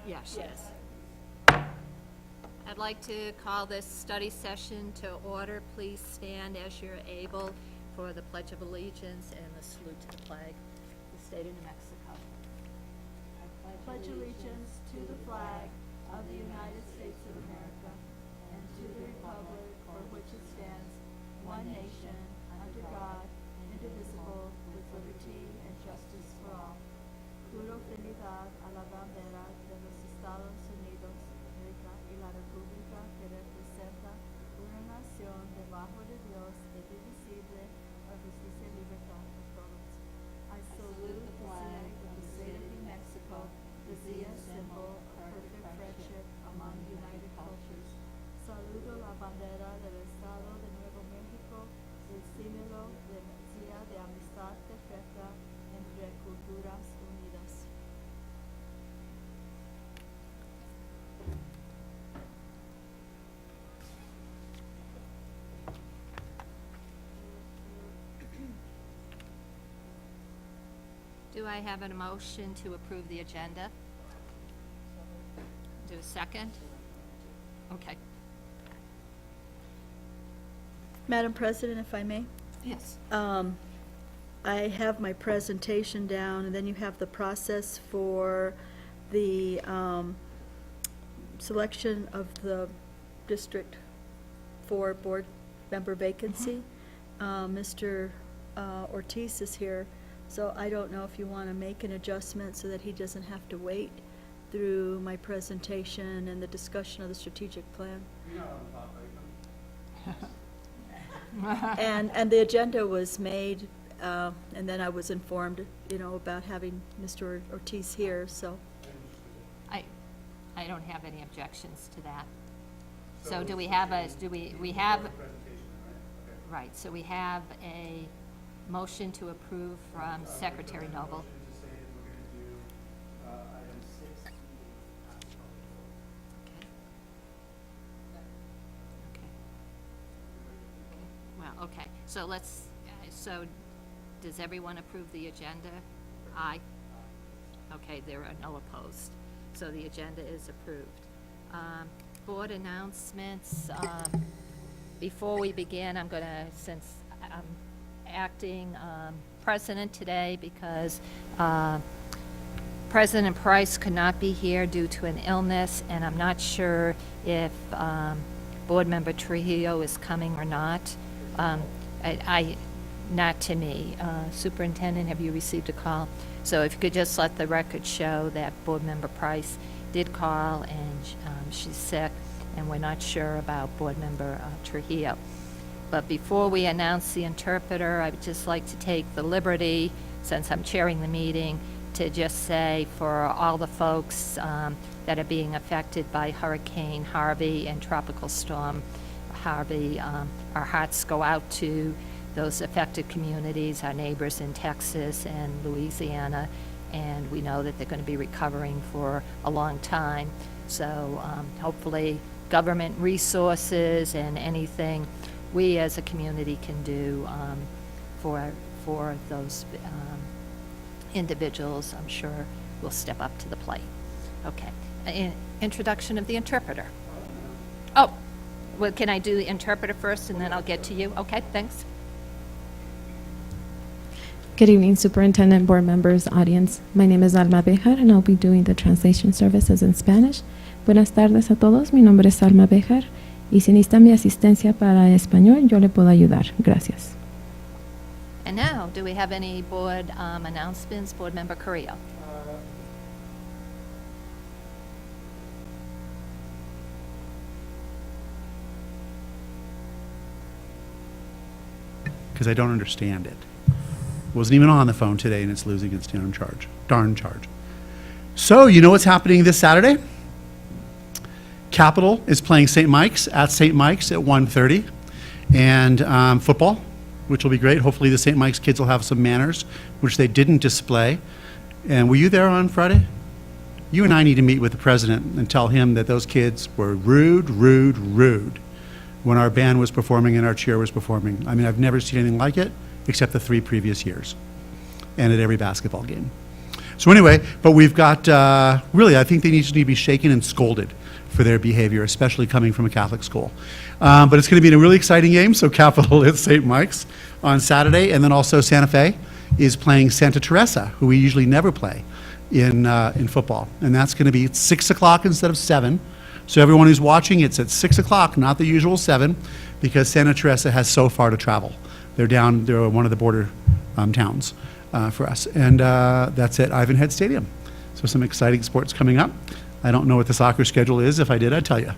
Yeah, she is. I'd like to call this study session to order. Please stand as you're able for the Pledge of Allegiance and the salute to the flag of the state of New Mexico. I Pledge allegiance to the flag of the United States of America and to the republic for which it stands, one nation, under God, indivisible, with liberty and justice for all. Juro fidelidad a la bandera de los Estados Unidos de América y la república que representa una nación debajo de Dios, indivisible, con justicia y libertad por todos. I salute the flag of the state of New Mexico, the sea symbol of perfect friendship among united cultures. Saludo la bandera del Estado de Nuevo México, el símbolo de amistad perfecta entre culturas unidas. Do I have a motion to approve the agenda? Do a second? Okay. Madam President, if I may, Yes. I have my presentation down, and then you have the process for the selection of the District 4 board member vacancy. Mr. Ortiz is here, so I don't know if you want to make an adjustment so that he doesn't have to wait through my presentation and the discussion of the strategic plan. And the agenda was made, and then I was informed, about having Mr. Ortiz here, so. I don't have any objections to that. So do we have we have, right, so we have a motion to approve from Secretary Noble. Well, okay, so so does everyone approve the agenda? Aye. Okay, there are no opposed, so the agenda is approved. Board announcements, before we begin, I'm gonna, since I'm acting president today because President Price could not be here due to an illness, and I'm not sure if Board Member Trujillo is coming or not. Not to me. Superintendent, have you received a call? So if you could just let the record show that Board Member Price did call, and she's sick, and we're not sure about Board Member Trujillo. But before we announce the interpreter, I would just like to take the liberty, since I'm chairing the meeting, to just say for all the folks that are being affected by Hurricane Harvey and Tropical Storm Harvey, our hearts go out to those affected communities, our neighbors in Texas and Louisiana, and we know that they're going to be recovering for a long time. So hopefully government resources and anything we as a community can do for those individuals, I'm sure will step up to the plate. Okay. Introduction of the interpreter. Oh, well, can I do the interpreter first and then I'll get to you? Okay, thanks. Good evening, Superintendent, board members, audience. My name is Alma Bejar, and I'll be doing the translation services in Spanish. Buenas tardes a todos. Mi nombre es Alma Bejar, y si necesita mi asistencia para español, yo le puedo ayudar. Gracias. And now, do we have any board announcements? Board Member Carrillo. Because I don't understand it. Wasn't even on the phone today, and it's losing its darn charge. So, you know what's happening this Saturday? Capital is playing St. Mike's at 1:30, and football, which will be great. Hopefully the St. Mike's kids will have some manners, which they didn't display. And were you there on Friday? You and I need to meet with the president and tell him that those kids were rude when our band was performing and our cheer was performing. I mean, I've never seen anything like it, except the 3 previous years, and at every basketball game. So anyway, but we've got, really, I think they need to be shaken and scolded for their behavior, especially coming from a Catholic school. But it's going to be a really exciting game, so Capital at St. Mike's on Saturday, and then also Santa Fe is playing Santa Teresa, who we usually never play in football. And that's going to be 6 o'clock instead of 7. So everyone who's watching, it's at 6 o'clock, not the usual 7, because Santa Teresa has so far to travel. They're one of the border towns for us. And that's at Ivanhead Stadium. So some exciting sports coming up. I don't know what the soccer schedule is. If I did, I'd tell you.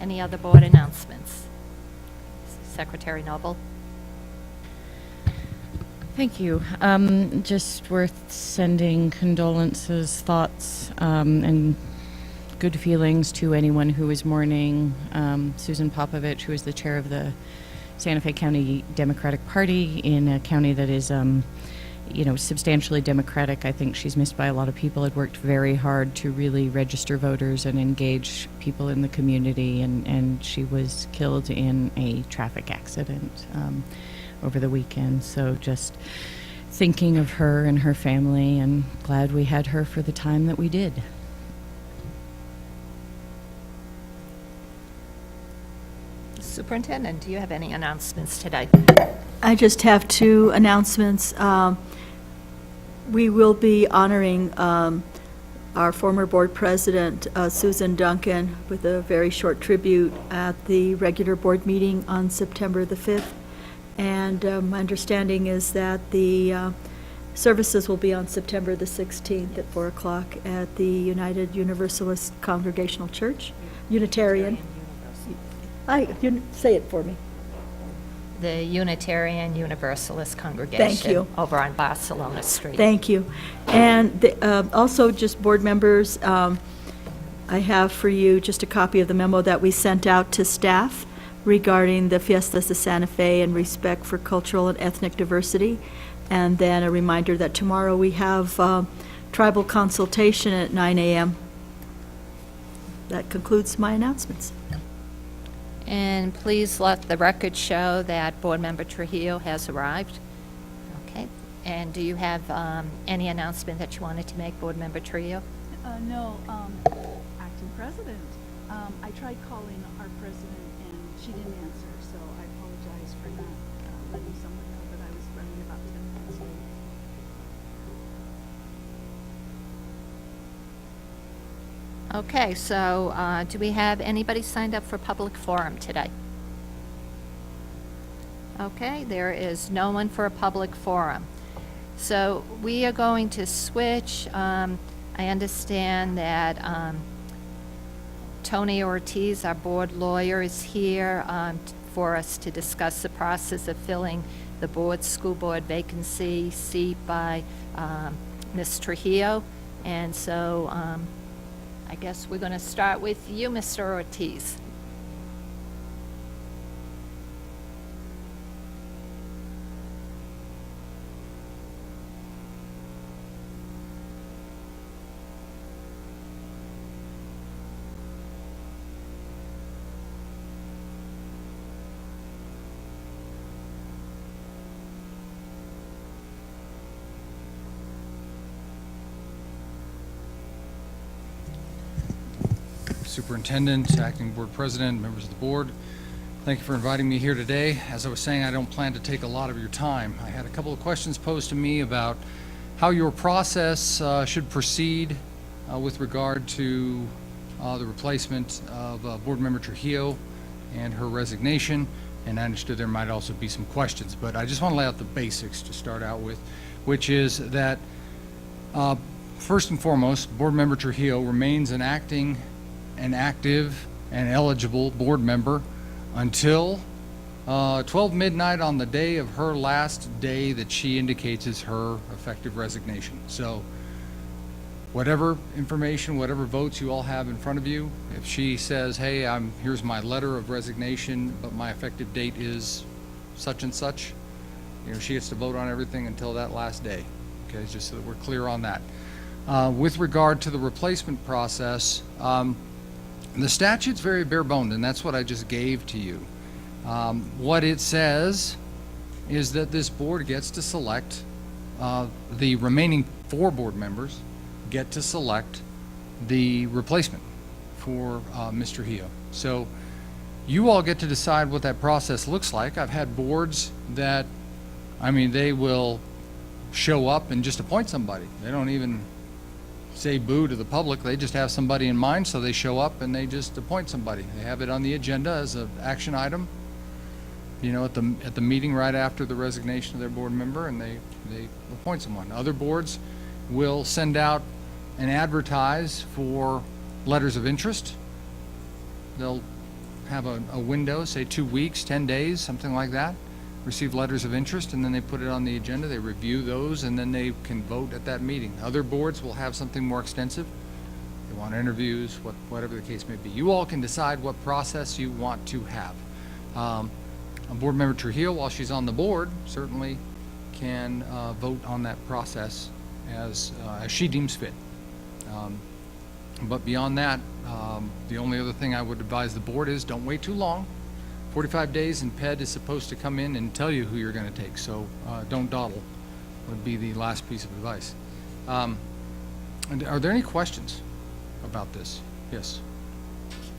Any other board announcements? Secretary Noble? Thank you. Just worth sending condolences, thoughts, and good feelings to anyone who is mourning Susan Popovich, who is the chair of the Santa Fe County Democratic Party in a county that is, substantially Democratic. I think she's missed by a lot of people. Had worked very hard to really register voters and engage people in the community, and she was killed in a traffic accident over the weekend. So just thinking of her and her family, and glad we had her for the time that we did. Superintendent, do you have any announcements today? I just have 2 announcements. We will be honoring our former board president, Susan Duncan, with a very short tribute at the regular board meeting on September the 5th. And my understanding is that the services will be on September the 16th at 4 o'clock at the United Universalist Congregational Church, Unitarian. Say it for me. The Unitarian Universalist Congregation. Thank you. Over on Barcelona Street. Thank you. And also, just board members, I have for you just a copy of the memo that we sent out to staff regarding the Fiestas de Santa Fe and respect for cultural and ethnic diversity. And then a reminder that tomorrow we have tribal consultation at 9 a.m. That concludes my announcements. And please let the record show that Board Member Trujillo has arrived. Okay. And do you have any announcement that you wanted to make, Board Member Trujillo? No, acting president. I tried calling our president and she didn't answer, so I apologize for not letting someone know that I was running about 10 minutes late. Okay, so do we have anybody signed up for public forum today? Okay, there is no one for a public forum. So we are going to switch. I understand that Tony Ortiz, our board lawyer, is here for us to discuss the process of filling the school board vacancy seat by Ms. Trujillo. And so I guess we're going to start with you, Mr. Ortiz. Superintendent, Acting Board President, members of the board, thank you for inviting me here today. As I was saying, I don't plan to take a lot of your time. I had a couple of questions posed to me about how your process should proceed with regard to the replacement of Board Member Trujillo and her resignation, and I understood there might also be some questions, but I just want to lay out the basics to start out with, which is that first and foremost, Board Member Trujillo remains an active and eligible board member until 12 midnight on the day of her last day that she indicates is her effective resignation. So whatever information, whatever votes you all have in front of you, if she says, hey, here's my letter of resignation, but my effective date is such and such, she gets to vote on everything until that last day. Okay, just so that we're clear on that. With regard to the replacement process, the statute's very bare-boned, and that's what I just gave to you. What it says is that this board gets to select the remaining 4 board members get to select the replacement for Mr. Hio. So you all get to decide what that process looks like. I've had boards that, I mean, they will show up and just appoint somebody. They don't even say boo to the public. They just have somebody in mind, so they show up and they just appoint somebody. They have it on the agenda as an action item, you know, at the meeting right after the resignation of their board member, and they appoint someone. Other boards will send out and advertise for letters of interest. They'll have a window, say 2 weeks, 10 days, something like that, receive letters of interest, and then they put it on the agenda, they review those, and then they can vote at that meeting. Other boards will have something more extensive. They want interviews, whatever the case may be. You all can decide what process you want to have. Board Member Trujillo, while she's on the board, certainly can vote on that process as she deems fit. But beyond that, the only other thing I would advise the board is don't wait too long. 45 days, and PED is supposed to come in and tell you who you're going to take, so don't dawdle would be the last piece of advice. And are there any questions about this? Yes.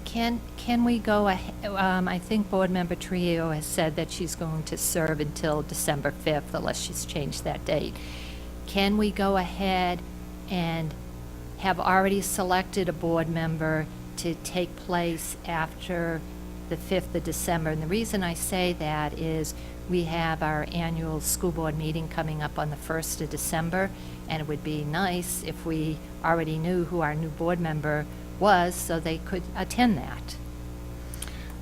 Can we go ahead, I think Board Member Trio has said that she's going to serve until December 5th, unless she's changed that date. Can we go ahead and have already selected a board member to take place after the 5th of December? And the reason I say that is we have our annual school board meeting coming up on the 1st of December, and it would be nice if we already knew who our new board member was so they could attend that.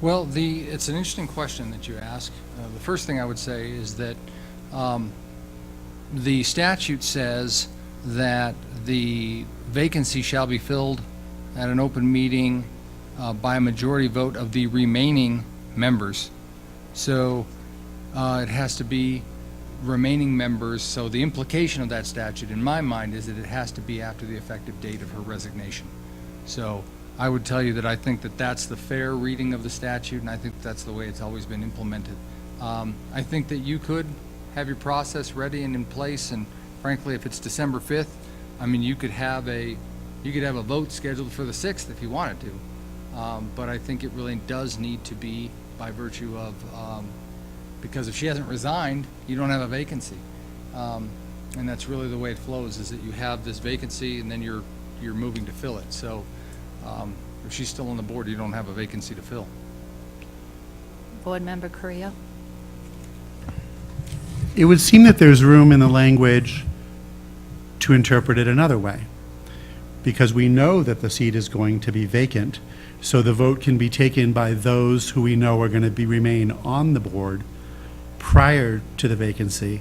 Well, it's an interesting question that you ask. The first thing I would say is that the statute says that the vacancy shall be filled at an open meeting by a majority vote of the remaining members. So it has to be remaining members. So the implication of that statute, in my mind, is that it has to be after the effective date of her resignation. So I would tell you that I think that that's the fair reading of the statute, and I think that's the way it's always been implemented. I think that you could have your process ready and in place, and frankly, if it's December 5th, I mean, you could have a vote scheduled for the 6th if you wanted to. But I think it really does need to be by virtue of, because if she hasn't resigned, you don't have a vacancy. And that's really the way it flows, is that you have this vacancy and then you're moving to fill it. So if she's still on the board, you don't have a vacancy to fill. Board Member Carrillo? It would seem that there's room in the language to interpret it another way, because we know that the seat is going to be vacant, so the vote can be taken by those who we know are going to remain on the board prior to the vacancy.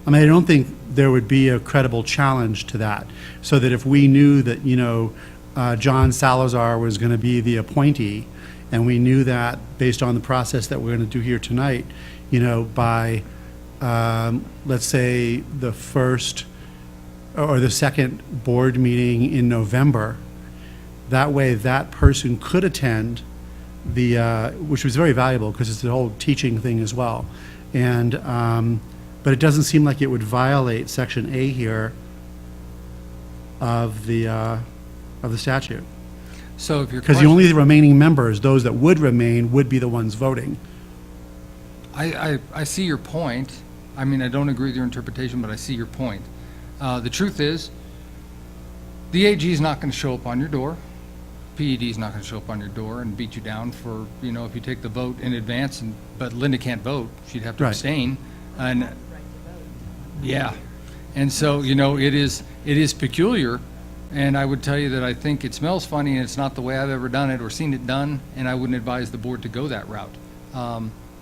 I mean, I don't think there would be a credible challenge to that, so that if we knew that, you know, John Salazar was going to be the appointee, and we knew that based on the process that we're going to do here tonight, you know, by let's say the first or the second board meeting in November, that way that person could attend the, which was very valuable because it's the whole teaching thing as well. And, but it doesn't seem like it would violate Section A here of the statute. So if your Because the only remaining members, those that would remain, would be the ones voting. I see your point. I mean, I don't agree with your interpretation, but I see your point. The truth is, the AG is not going to show up on your door. PED is not going to show up on your door and beat you down for, you know, if you take the vote in advance, but Linda can't vote, she'd have to Right. abstain. And yeah, and so, you know, it is peculiar, and I would tell you that I think it smells funny, and it's not the way I've ever done it or seen it done, and I wouldn't advise the board to go that route.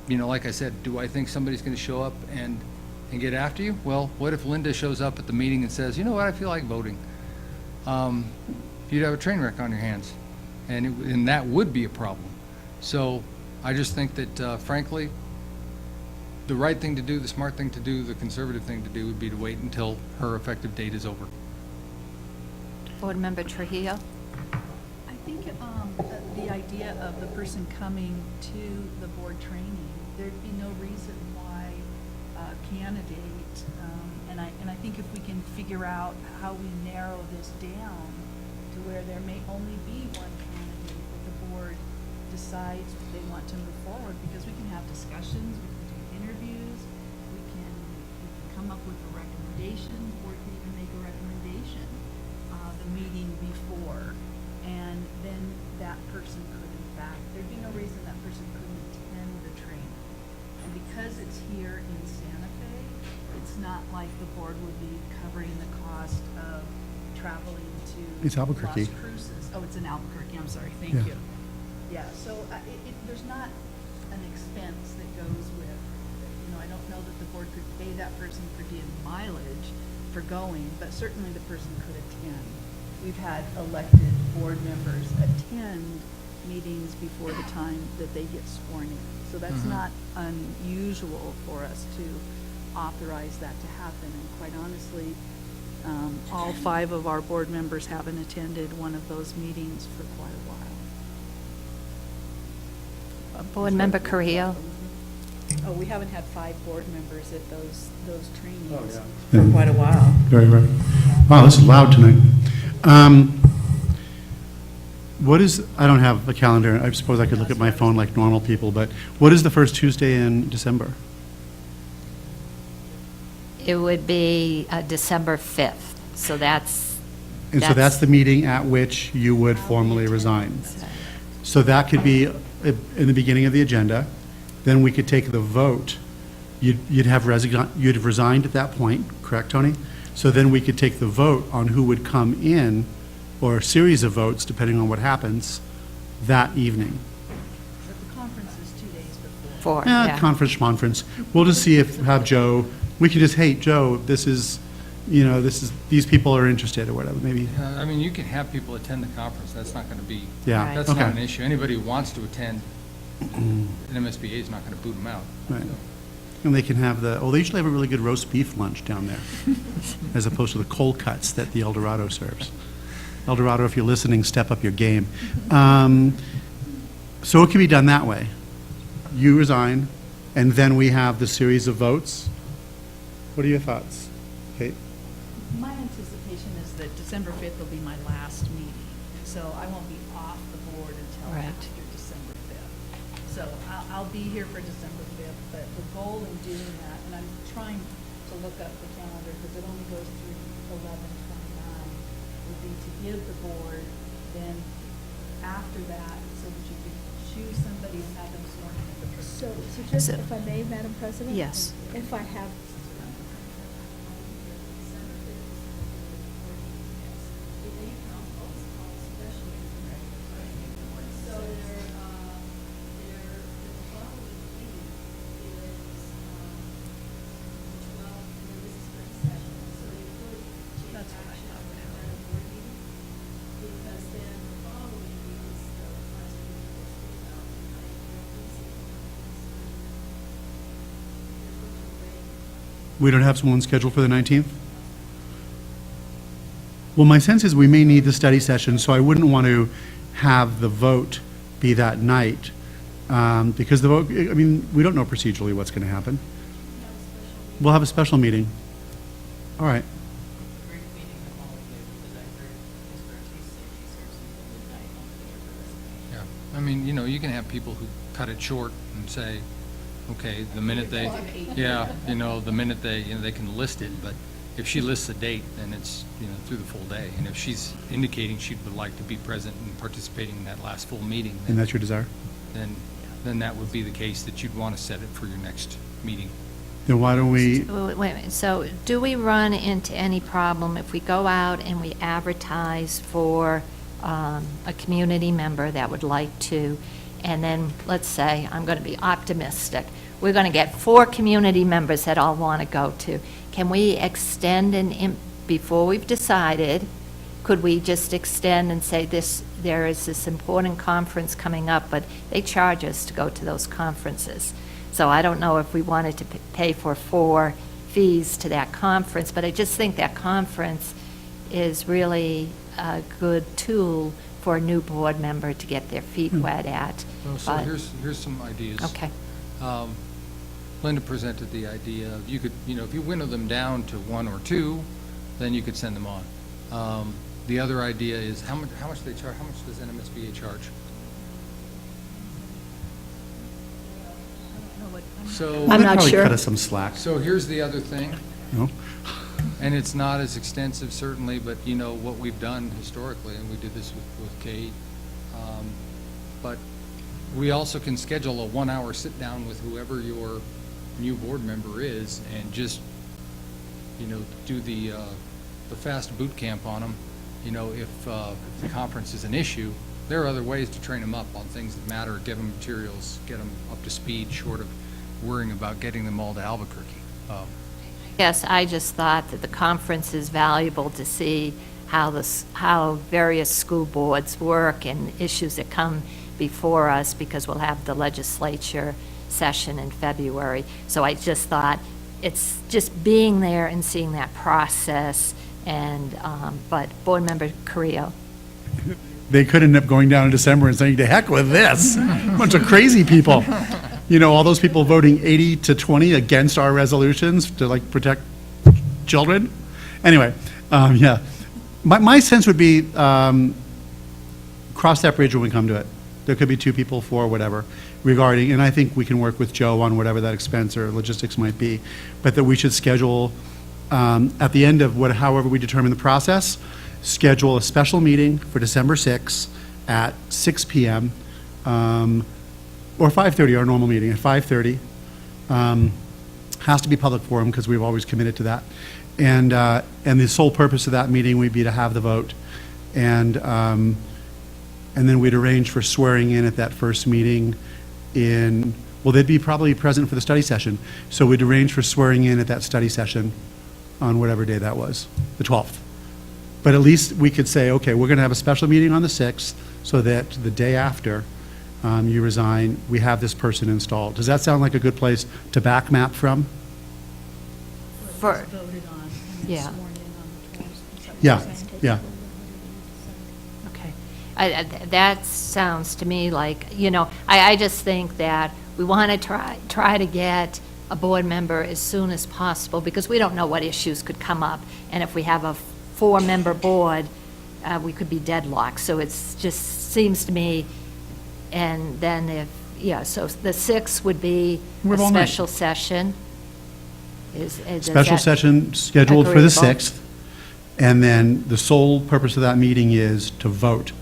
You know, like I said, do I think somebody's going to show up and get after you? Well, what if Linda shows up at the meeting and says, you know what, I feel like voting? You'd have a train wreck on your hands, and that would be a problem. So I just think that, frankly, the right thing to do, the smart thing to do, the conservative thing to do would be to wait until her effective date is over. Board Member Trujillo? I think the idea of the person coming to the board training, there'd be no reason why candidate. And I think if we can figure out how we narrow this down to where there may only be one candidate that the board decides they want to move forward, because we can have discussions, we can do interviews, we can come up with a recommendation, or can even make a recommendation the meeting before, and then that person could, in fact, there'd be no reason that person couldn't attend the training. And because it's here in Santa Fe, it's not like the board would be covering the cost of traveling to It's Albuquerque. Las Cruces. Oh, it's in Albuquerque, I'm sorry, thank Yeah. you. Yeah, so there's not an expense that goes with, I don't know that the board could pay that person per diem mileage for going, but certainly the person could attend. We've had elected board members attend meetings before the time that they get sworn in. So that's not unusual for us to authorize that to happen. And quite honestly, all 5 of our board members haven't attended one of those meetings for quite a while. Board Member Carrillo? Oh, we haven't had 5 board members at those trainings Yeah. for quite a while. Very right. Wow, this is loud tonight. What is, I don't have a calendar, I suppose I could look at my phone like normal people, but what is the first Tuesday in December? It would be December 5th, so that's... And so that's the meeting at which you would formally resign. So that could be in the beginning of the agenda, then we could take the vote. You'd have resigned at that point, correct, Tony? So then we could take the vote on who would come in, or a series of votes, depending on what happens, that evening. But the conference is 2 days before. Conference. We'll just see if, have Joe, we could just, hey, Joe, these people are interested, or whatever, maybe. I mean, you can have people attend the conference, that's not going to be, Yeah, Right. that's not okay. an issue. Anybody who wants to attend, an MSBA is not going to boot them out. Right. And they can have they usually have a really good roast beef lunch down there, as opposed to the cold cuts that the El Dorado serves. El Dorado, if you're listening, step up your game. So it can be done that way. You resign, and then we have the series of votes. What are your thoughts, Kate? My anticipation is that December 5th will be my last meeting, so I won't be off the board until Right. after December 5th. So I'll be here for December 5th, but the goal in doing that, and I'm trying to look up the calendar because it only goes through 11/29, would be to give the board then after that, so that you could choose somebody and have them sworn in at the first. So just, So- if I may, Madam President? Yes. If I have, That's what I thought would happen. We don't have someone scheduled for the 19th? Well, my sense is we may need the study session, so I wouldn't want to have the vote be that night, because the vote, I mean, we don't know procedurally what's going to happen. We'll have a special meeting. All right. Yeah, I mean, you can have people who cut it short and say, okay, the minute they, the minute they can list it, but if she lists a date, then it's, through the full day. And if she's indicating she would like to be present and participating in that last full meeting, And that's your desire? then that would be the case that you'd want to set it for your next meeting. Then why don't we, Wait a minute, so do we run into any problem if we go out and we advertise for a community member that would like to, and then, let's say, I'm going to be optimistic, we're going to get 4 community members that all want to go to. Can we extend before we've decided, could we just extend and say there is this important conference coming up, but they charge us to go to those conferences? So I don't know if we wanted to pay for 4 fees to that conference, but I just think that conference is really a good tool for a new board member to get their feet wet at. Well, so But- here's some ideas. Okay. Linda presented the idea of you could, if you winnow them down to one or two, then you could send them on. The other idea is how much they charge, how much does NMSBA charge? So, I'm They'd not probably sure. cut us some slack, so here's the other thing, you know? and it's not as extensive certainly, but what we've done historically, and we did this with Kate, but we also can schedule a 1-hour sit-down with whoever your new board member is and just, do the fast boot camp on them. If the conference is an issue, there are other ways to train them up on things that matter, give them materials, get them up to speed, short of worrying about getting them all to Albuquerque. Yes, I just thought that the conference is valuable to see how various school boards work and issues that come before us, because we'll have the legislature session in February. So I just thought it's just being there and seeing that process. And but Board Member Carrillo. They could end up going down in December and saying, to heck with this, bunch of crazy people. All those people voting 80-20 against our resolutions to protect children. Anyway, yeah. My sense would be, cross that bridge when we come to it. There could be 2 people, 4, whatever, regarding, and I think we can work with Joe on whatever that expense or logistics might be, but that we should schedule, at the end of however we determine the process, schedule a special meeting for December 6th at 6 p.m. Or 5:30, our normal meeting at 5:30. Has to be public forum because we've always committed to that. And the sole purpose of that meeting would be to have the vote. And then we'd arrange for swearing in at that first meeting they'd be probably present for the study session. So we'd arrange for swearing in at that study session on whatever day that was, the 12th. But at least we could say, okay, we're going to have a special meeting on the 6th so that the day after you resign, we have this person installed. Does that sound like a good place to back map from? For, Voted on and Yeah. sworn in on the 12th. Is that what Yeah, you're saying? yeah. okay. That sounds to me like, I just think that we want to try to get a board member as soon as possible, because we don't know what issues could come up. And if we have a 4-member board, we could be deadlocked. So it's just seems to me, and then so the 6th would be We a have all night. special session. Does Special that- session scheduled for the agreeable? 6th. And then the sole purpose of that meeting is to vote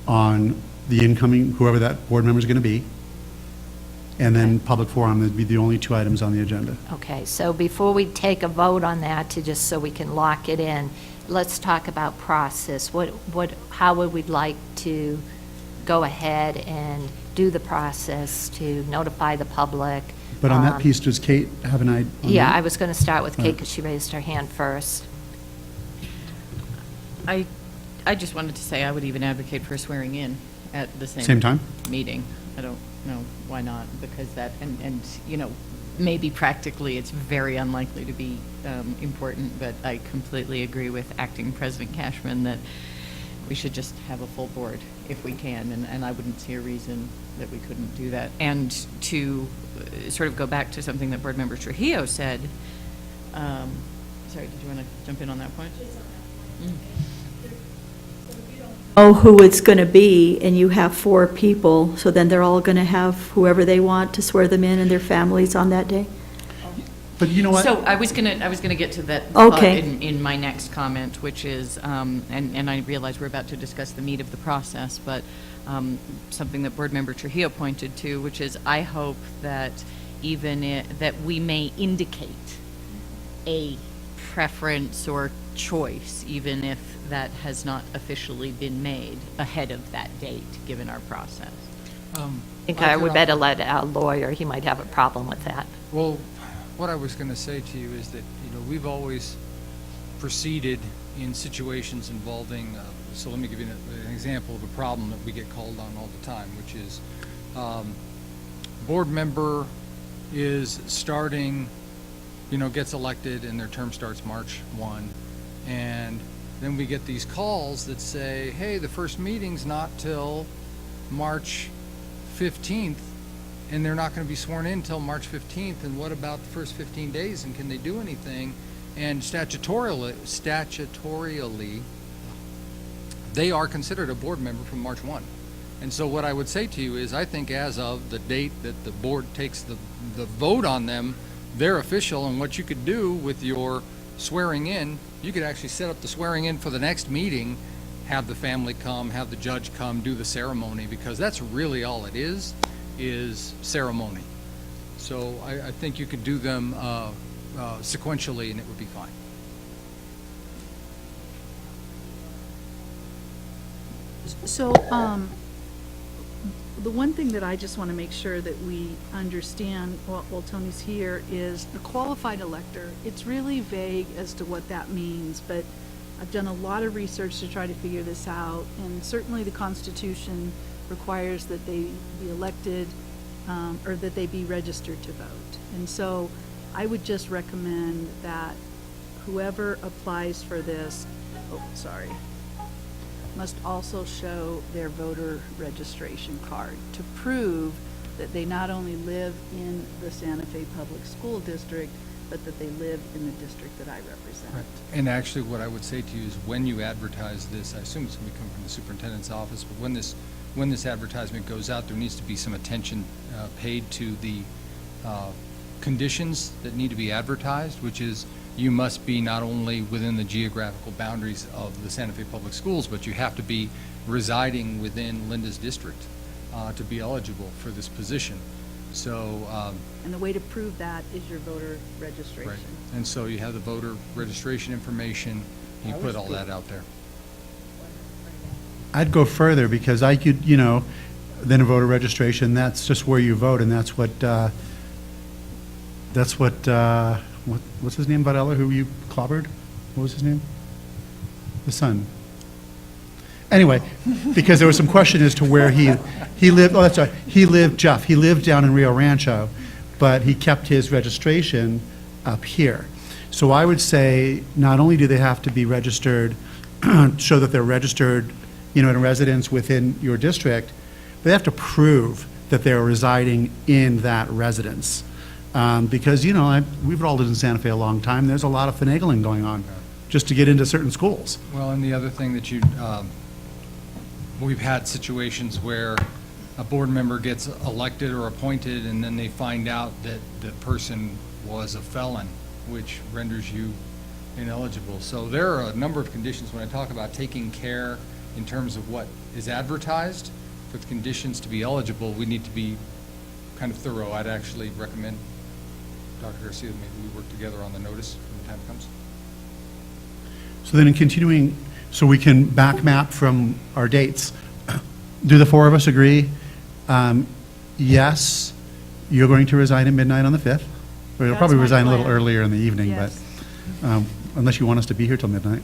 on the incoming, whoever that board member is going to be. And then public forum would be the only 2 items on the agenda. Okay, so before we take a vote on that, just so we can lock it in, let's talk about process. How would we like to go ahead and do the process to notify the public? But on that piece, does Kate have an idea? Yeah, I was going to start with Kate Alright. because she raised her hand first. I just wanted to say I would even advocate for swearing in at the Same time? meeting. I don't know why not, because that, and maybe practically it's very unlikely to be important, but I completely agree with Acting President Cashman that we should just have a full board if we can, and I wouldn't see a reason that we couldn't do that. And to sort of go back to something that Board Member Trujillo said, sorry, did you want to jump in on that point? Know who it's going to be, and you have 4 people, so then they're all going to have whoever they want to swear them in and their families on that day? But you know what? So I was gonna get to that Okay. in my next comment, which is, and I realize we're about to discuss the meat of the process, but something that Board Member Trujillo pointed to, which is I hope that that we may indicate a preference or choice, even if that has not officially been made ahead of that date, given our process. I think I would better let our lawyer, he might have a problem with that. Well, what I was going to say to you is that, we've always proceeded in situations involving, so let me give you an example of a problem that we get called on all the time, which is board member is starting, gets elected and their term starts March 1. And then we get these calls that say, hey, the first meeting's not till March 15th. and they're not going to be sworn in until March 15th, and what about the first 15 days, and can they do anything? And statutorily, they are considered a board member from March 1. And so what I would say to you is, I think as of the date that the board takes the vote on them, they're official, and what you could do with your swearing in, you could actually set up the swearing in for the next meeting, have the family come, have the judge come, do the ceremony, because that's really all it is ceremony. So I think you could do them sequentially, and it would be fine. So, the one thing that I just want to make sure that we understand while Tony's here is the qualified elector. It's really vague as to what that means, but I've done a lot of research to try to figure this out, and certainly the Constitution requires that they be elected, or that they be registered to vote. And so I would just recommend that whoever applies for this, must also show their voter registration card to prove that they not only live in the Santa Fe Public School District, but that they live in the district that I represent. And actually, what I would say to you is, when you advertise this, I assume it's going to be coming from the superintendent's office, but when this advertisement goes out, there needs to be some attention paid to the conditions that need to be advertised, which is, you must be not only within the geographical boundaries of the Santa Fe Public Schools, but you have to be residing within Linda's district to be eligible for this position. So, And the way to prove that is your voter registration. right. And so you have the voter registration information, you put all that out there. I'd go further, because I could, then a voter registration, that's just where you vote, and that's what, what's his name, Varela, who you clobbered? What was his name? The son. Anyway, because there was some question as to where he lived. Oh, that's right. He lived down in Rio Rancho, but he kept his registration up here. So I would say, not only do they have to be registered, show that they're registered, in a residence within your district, but they have to prove that they're residing in that residence. Because, we've all lived in Santa Fe a long time. There's a lot of finagling going on just to get into certain schools. Well, and the other thing that we've had situations where a board member gets elected or appointed, and then they find out that the person was a felon, which renders you ineligible. So there are a number of conditions when I talk about taking care in terms of what is advertised. For the conditions to be eligible, we need to be kind of thorough. I'd actually recommend, Dr. Garcia, maybe we work together on the notice when the time comes. So then in continuing, so we can back map from our dates, do the four of us agree? Yes, you're going to resign at midnight on the 5th. Or you'll That's probably my resign a little plan. earlier in the evening, but Yes. unless you want us to be here till midnight.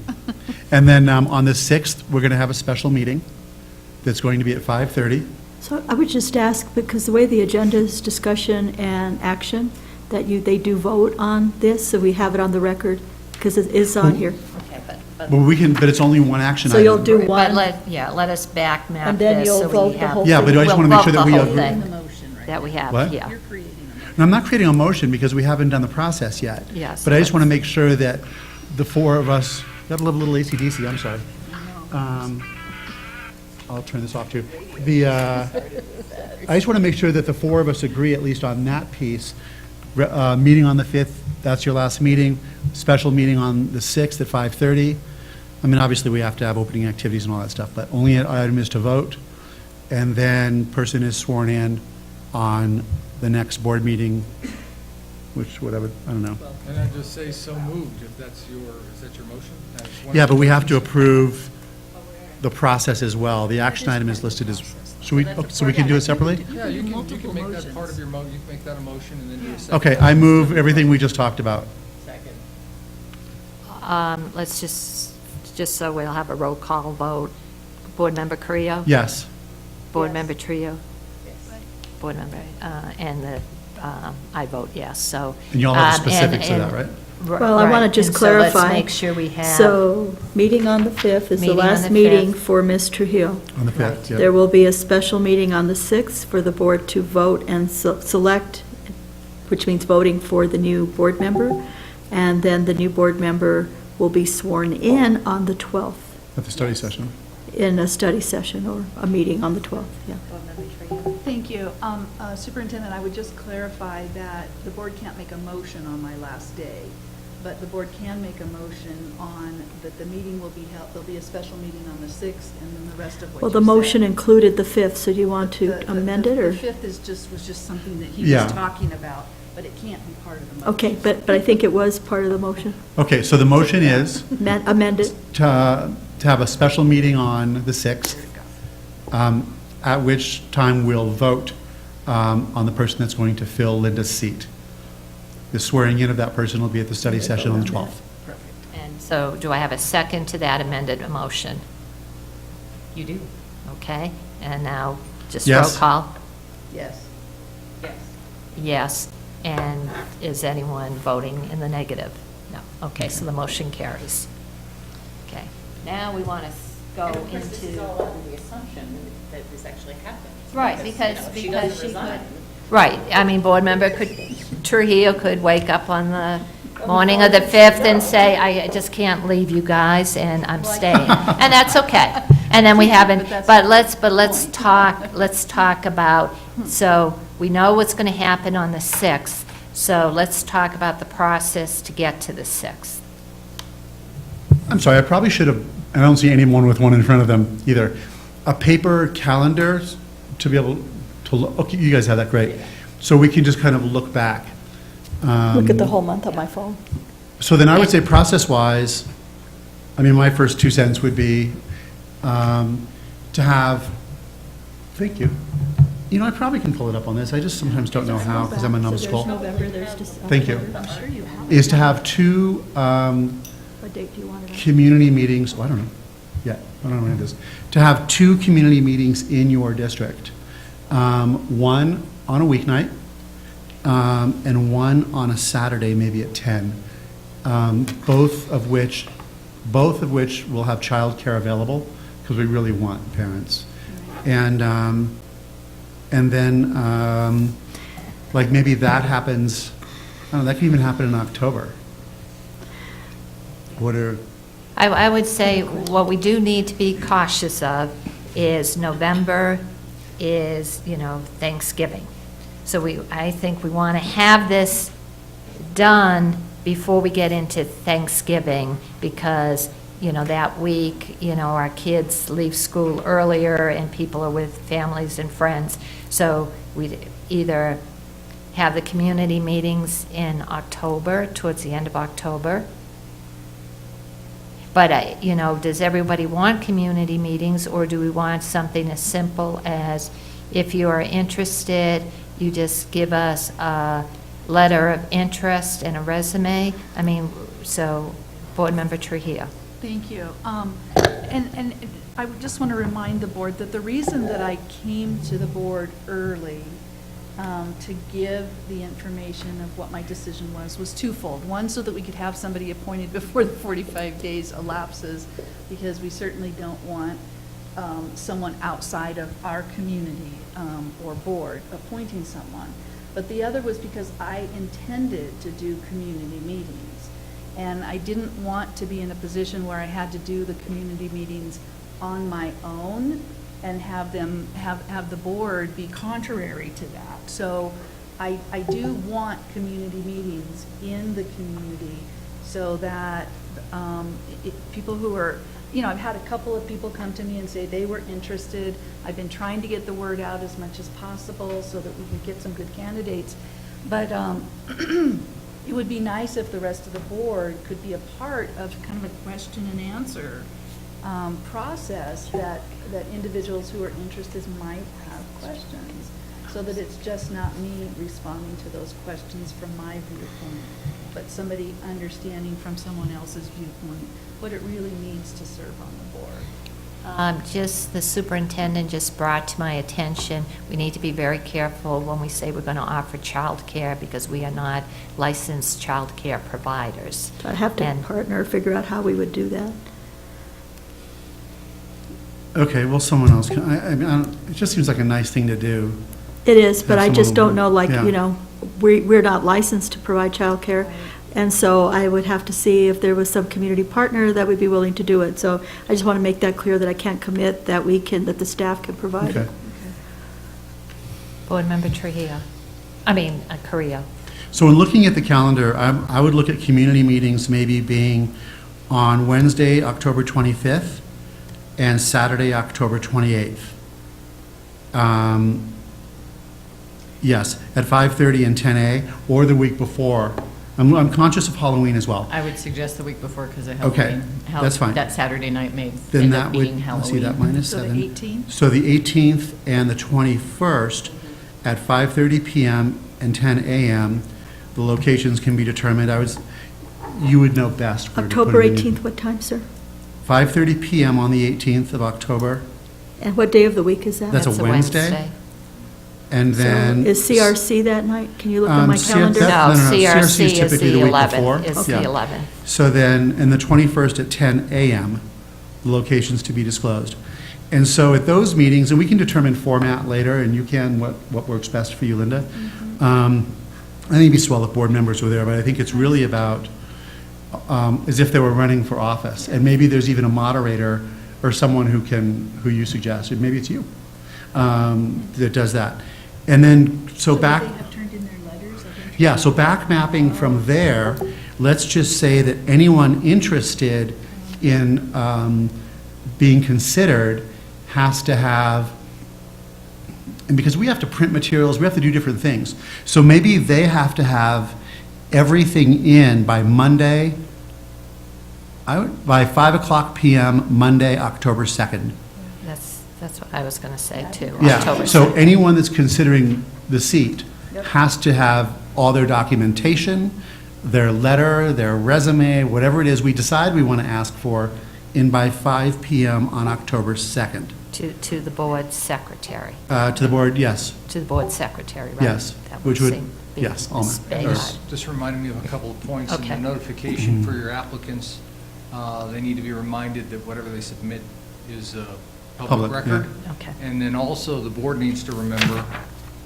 And then on the 6th, we're going to have a special meeting that's going to be at 5:30. So I would just ask, because the way the agenda is discussion and action, that they do vote on this, so we have it on the record, because it is on here. Okay, but But it's only one action So item. you'll do But one, let us back map And then this you'll so vote we the have. whole Yeah, but I just we'll want to make vote sure that the we whole agree. thing The motion right that we have, What? yeah. You're creating a motion. And I'm not creating a motion because we haven't done the process yet. Yes, But I just let's- want to make sure that the four of us, got a little AC/DC, I'm sorry. I'll turn this off too. I just want to make sure that the four of us agree at least on that piece. Meeting on the 5th, that's your last meeting. Special meeting on the 6th at 5:30. I mean, obviously, we have to have opening activities and all that stuff, but only an item is to vote. And then person is sworn in on the next board meeting, which, whatever, I don't know. And I just say so moved, if is that your motion? That's one Yeah, of but the we have to motions. approve the process as well. The action item is listed as, so we can do it separately? Yeah, you can multiple make that part of motions. your you can make that a motion and then do a second. Okay, I move everything we just talked about. Let's just so we'll have a roll call vote. Board Member Carrillo? Yes. Board Member Trio? Board Member, and I vote yes, so. And you all have the and- specifics of and- that, right? Well, I want to Right, just and so let's clarify. make sure we have. So, meeting on the 5th is the Meeting on last the meeting 5th. for Ms. Trujillo. On the 5th, yeah. There will be a special meeting on the 6th for the board to vote and select, which means voting for the new board member, and then the new board member will be sworn in on the 12th, At the study session. in a study session or a meeting on the 12th, yeah. Thank you. Superintendent, I would just clarify that the board can't make a motion on my last day, but the board can make a motion on, that the meeting will be held, there'll be a special meeting on the 6th, and then the rest of what you Well, said. the motion included the 5th, so do you want to amend it, or? The 5th was just something that he Yeah. was talking about, but it can't be part of the motion. Okay, but I think it was part of the motion. Okay, so the motion is Amend it. to have a special meeting on the 6th, at which time we'll vote on the person that's going to fill Linda's seat. The swearing in of that person will be at the study session on the 12th. And so do I have a second to that amended motion? You do. Okay, and now just roll Yes. call? Yes. Yes. Yes. And is anyone voting in the negative? No. Okay, so the motion carries. Okay, now we want to go into. This is all under the assumption that this actually happened. Right, because she doesn't she could. resign. Right, I mean, board member Trujillo could wake up on the morning of the 5th and say, I just can't leave you guys, and I'm staying. And that's okay. And then we haven't, but let's talk about, so we know what's going to happen on the 6th, so let's talk about the process to get to the 6th. I'm sorry, I probably should have, I don't see anyone with one in front of them either. A paper calendar to be able to, okay, you guys have that, great. So we can just kind of look back. Look at the whole month on my phone. So then I would say process-wise, I mean, my first 2 cents would be to have, thank you. You know, I probably can pull it up on this, I just sometimes don't know how, because I'm a So numbskull. there's November, there's just. Thank you. October. I'm sure you have. Is to have 2 What date do you want it on? community meetings, oh, I don't know, yeah, I don't know when it is. To have 2 community meetings in your district. One on a weeknight, and one on a Saturday, maybe at 10. Both of which will have childcare available, because we really want parents. And then, like, maybe that happens, I don't know, that could even happen in October. I would say what we do need to be cautious of is November is, Thanksgiving. So I think we want to have this done before we get into Thanksgiving, because, that week, our kids leave school earlier and people are with families and friends. So we either have the community meetings in October, towards the end of October. But, does everybody want community meetings, or do we want something as simple as, if you are interested, you just give us a letter of interest and a resume? I mean, so, Board Member Trujillo. Thank you. And I would just want to remind the board that the reason that I came to the board early to give the information of what my decision was twofold. One, so that we could have somebody appointed before the 45 days elapses, because we certainly don't want someone outside of our community or board appointing someone. But the other was because I intended to do community meetings. And I didn't want to be in a position where I had to do the community meetings on my own and have them, have the board be contrary to that. So I do want community meetings in the community so that people who are, I've had a couple of people come to me and say they were interested. I've been trying to get the word out as much as possible so that we can get some good candidates. But it would be nice if the rest of the board could be a part of kind of a question and answer process that individuals who are interested might have questions, so that it's just not me responding to those questions from my viewpoint, but somebody understanding from someone else's viewpoint what it really means to serve on the board. Just the superintendent just brought to my attention, we need to be very careful when we say we're going to offer childcare because we are not licensed childcare providers. So I'd have to And- partner, figure out how we would do that. Okay, well, someone else can, I mean, it just seems like a nice thing to do. It is, but Have I just someone- don't know, like, yeah. you know, we're not licensed to provide childcare. And so I would have to see if there was some community partner that would be willing to do it. So I just want to make that clear that I can't commit that we can, that the staff can provide Okay. it. Board Member Trujillo, Carrillo. So in looking at the calendar, I would look at community meetings maybe being on Wednesday, October 25th, and Saturday, October 28th. Yes, at 5:30 and 10 or the week before. I'm conscious of Halloween as well. I would suggest the week before because of Okay, Halloween. that's fine. That Saturday night may Then end that up would, being let's see, that Halloween. minus So the 7. 18th? So the 18th and the 21st at 5:30 PM and 10 AM, the locations can be determined. You would know best where to put October it in. 18th, what time, sir? 5:30 PM on the 18th of October, And what day of the week is that? That's a Wednesday? and then... So is CRC that night? Can you look at my CRC calendar? that- No, no, no, CRC CRC is is typically the the week before. 11th, is Yeah. the 11th. So then, and the 21st at 10 AM, the locations to be disclosed. And so at those meetings, and we can determine format later, and you can, what works best for you, Linda. I think it'd be swell if board members were there, but I think it's really about, as if they were running for office. And maybe there's even a moderator or someone who you suggested, maybe it's you, that does that. And then, so back. They have turned in their letters of interest? Yeah, so back mapping from there, let's just say that anyone interested in being considered has to have, and because we have to print materials, we have to do different things. So maybe they have to have everything in by Monday, by 5:00 PM, Monday, October 2nd. That's what I was going to say, too. Yeah, October so 2nd. anyone that's considering the seat has to have all their documentation, their letter, their resume, whatever it is we decide we want to ask for, in by 5 PM on October 2nd. To the board secretary, To the board, yes, to the board secretary, right? yes, That which would, seem be yes, all Ms. men. Bayard. Just reminded me of a couple of points in the Okay. notification for your applicants. They need to be reminded that whatever they submit is a public Public, record. Okay. And then also, the board needs to remember,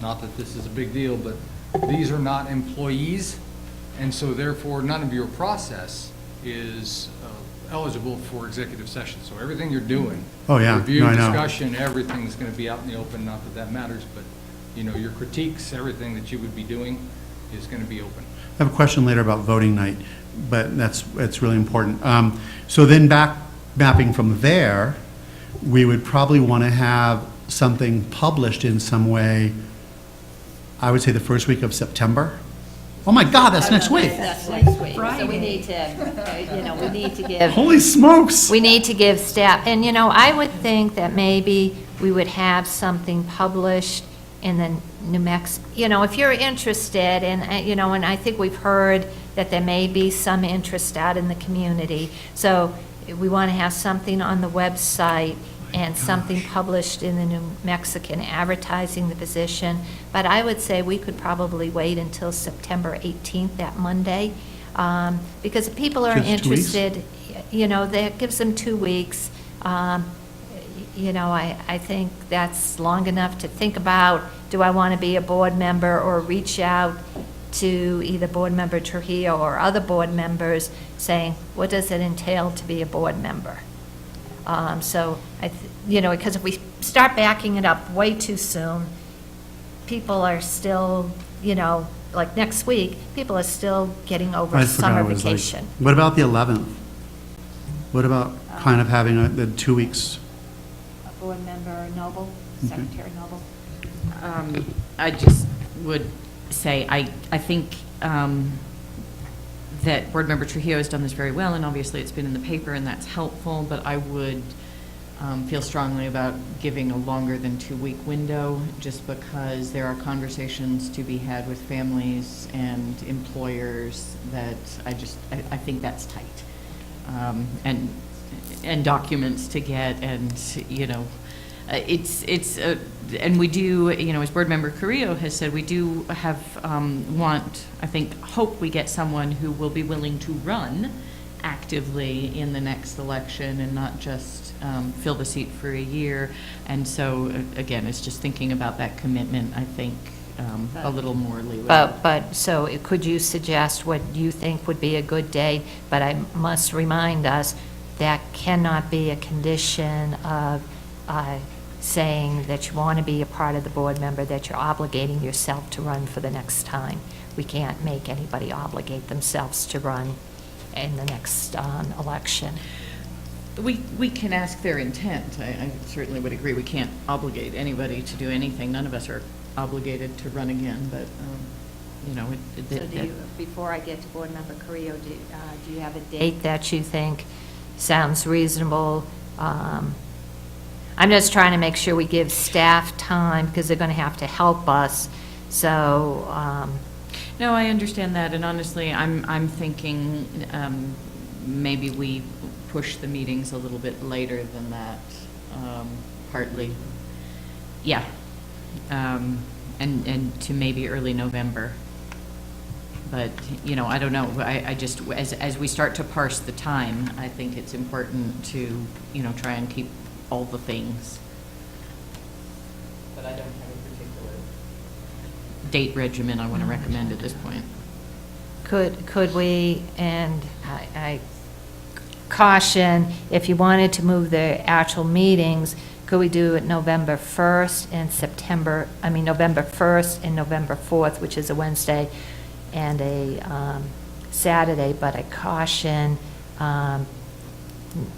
not that this is a big deal, but these are not employees, and so therefore, none of your process is eligible for executive session. So everything you're doing. Oh, yeah. Review, No, I know. discussion, everything's going to be out in the open, not that that matters, but, you know, your critiques, everything that you would be doing is going to be open. I have a question later about voting night, but it's really important. So then back mapping from there, we would probably want to have something published in some way, I would say the first week of September. Oh my God, that's next week. That's next week. So we need to, we need to give. Holy smokes. We need to give staff, and I would think that maybe we would have something published in the New Mexico, if you're interested, and, and I think we've heard that there may be some interest out in the community. So we want to have something on the website and something published in the New Mexican advertising the position. But I would say we could probably wait until September 18th, that Monday, because if people are Just 2 weeks? interested, that gives them 2 weeks. I think that's long enough to think about, do I want to be a board member, or reach out to either Board Member Trujillo or other board members saying, what does it entail to be a board member? Because if we start backing it up way too soon, people are still, like next week, people are still getting over I forgot summer it was like- vacation. What about the 11th? What about kind of having the 2 weeks? Board Member Noble, Secretary Noble. I just would say, I think that Board Member Trujillo has done this very well, and obviously it's been in the paper, and that's helpful, but I would feel strongly about giving a longer than 2-week window, just because there are conversations to be had with families and employers that I think that's tight. And and documents to get, and, you know, and we do, you know, as Board Member Carrillo has said, we do have, hope we get someone who will be willing to run actively in the next election and not just fill the seat for a year. And so, again, it's just thinking about that commitment, I think, a little more leeway. So could you suggest what you think would be a good date? But I must remind us, that cannot be a condition of saying that you want to be a part of the board member, that you're obligating yourself to run for the next time. We can't make anybody obligate themselves to run in the next election. We can ask their intent. I certainly would agree. We can't obligate anybody to do anything. None of us are obligated to run again, but, you know. So do you, before I get to Board Member Carrillo, do you have a date that you think sounds reasonable? I'm just trying to make sure we give staff time, because they're going to have to help us, so. No, I understand that, and honestly, I'm thinking maybe we push the meetings a little bit later than that, partly. Yeah. And to maybe early November. But, you know, I don't know. I just, as we start to parse the time, I think it's important to, you know, try and keep all the things. But I don't have a particular date regimen I want to recommend at this point. Could we, and I caution, if you wanted to move the actual meetings, could we do it November 1st and November 1st and November 4th, which is a Wednesday and a Saturday, but I caution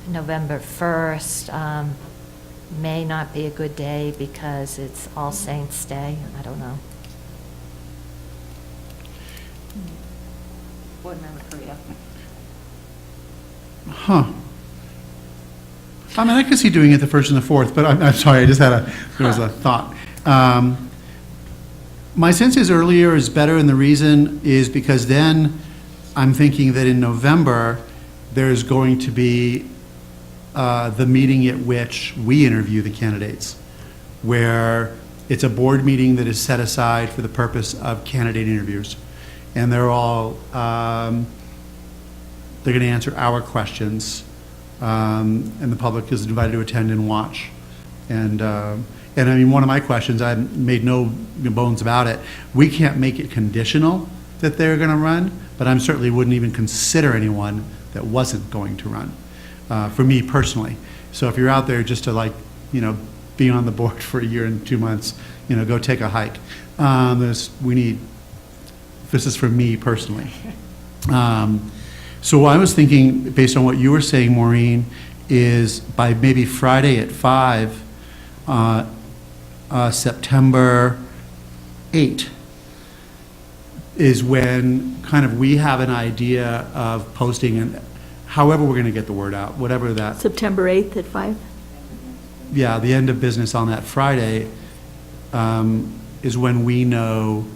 November 1st may not be a good day because it's All Saints' Day. I don't know. Board Member Carrillo. Huh. I mean, I could see doing it the 1st and the 4th, but I'm sorry, I just had there was a thought. My sense is earlier is better, and the reason is because then I'm thinking that in November, there's going to be the meeting at which we interview the candidates, where it's a board meeting that is set aside for the purpose of candidate interviews. And they're all, they're going to answer our questions, and the public is invited to attend and watch. And I mean, one of my questions, I made no bones about it, we can't make it conditional that they're going to run, but I certainly wouldn't even consider anyone that wasn't going to run, for me personally. So if you're out there just to, like, you know, be on the board for a year and 2 months, you know, go take a hike. This is for me personally. So what I was thinking, based on what you were saying, Maureen, is by maybe Friday at 5, September 8 is when kind of we have an idea of posting, and however we're going to get the word out, whatever that. September 8th at 5? Yeah, the end of business on that Friday is when we know,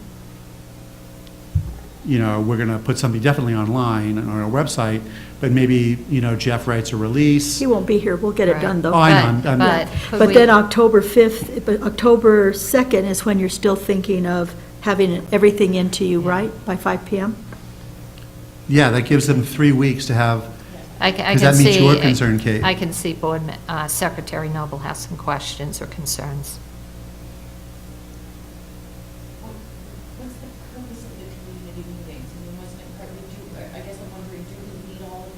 you know, we're going to put something definitely online on our website, but maybe, you know, Jeff writes a release. He won't be here. We'll get it done, though. Oh, I know. But could But we- then October 5th, but October 2nd is when you're still thinking of having everything into you, right, by 5 PM? Yeah, that gives them 3 weeks to have, I can because that meets see- your concern, Kate. I can see Secretary Noble has some questions or concerns. What's the purpose of the community meetings? I mean, wasn't it partly I guess I'm wondering, do we need all of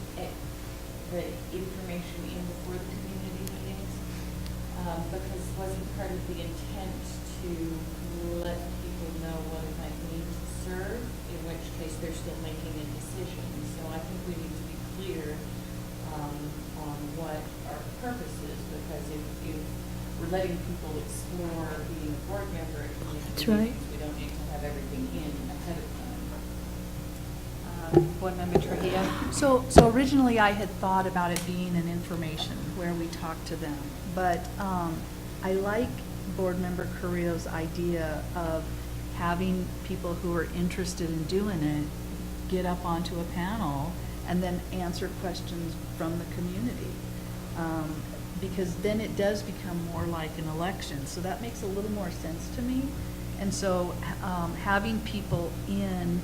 the information in before the community meetings? Because wasn't part of the intent to let people know what it might mean to serve, in which case they're still making a decision. So I think we need to be clear on what our purpose is, because if we're letting people explore being a board member at community That's right. meetings, we don't need to have everything in ahead of time. Board Member Trujillo? So originally I had thought about it being an information where we talk to them, but I like Board Member Carrillo's idea of having people who are interested in doing it get up onto a panel and then answer questions from the community. Because then it does become more like an election, so that makes a little more sense to me. And so, having people in,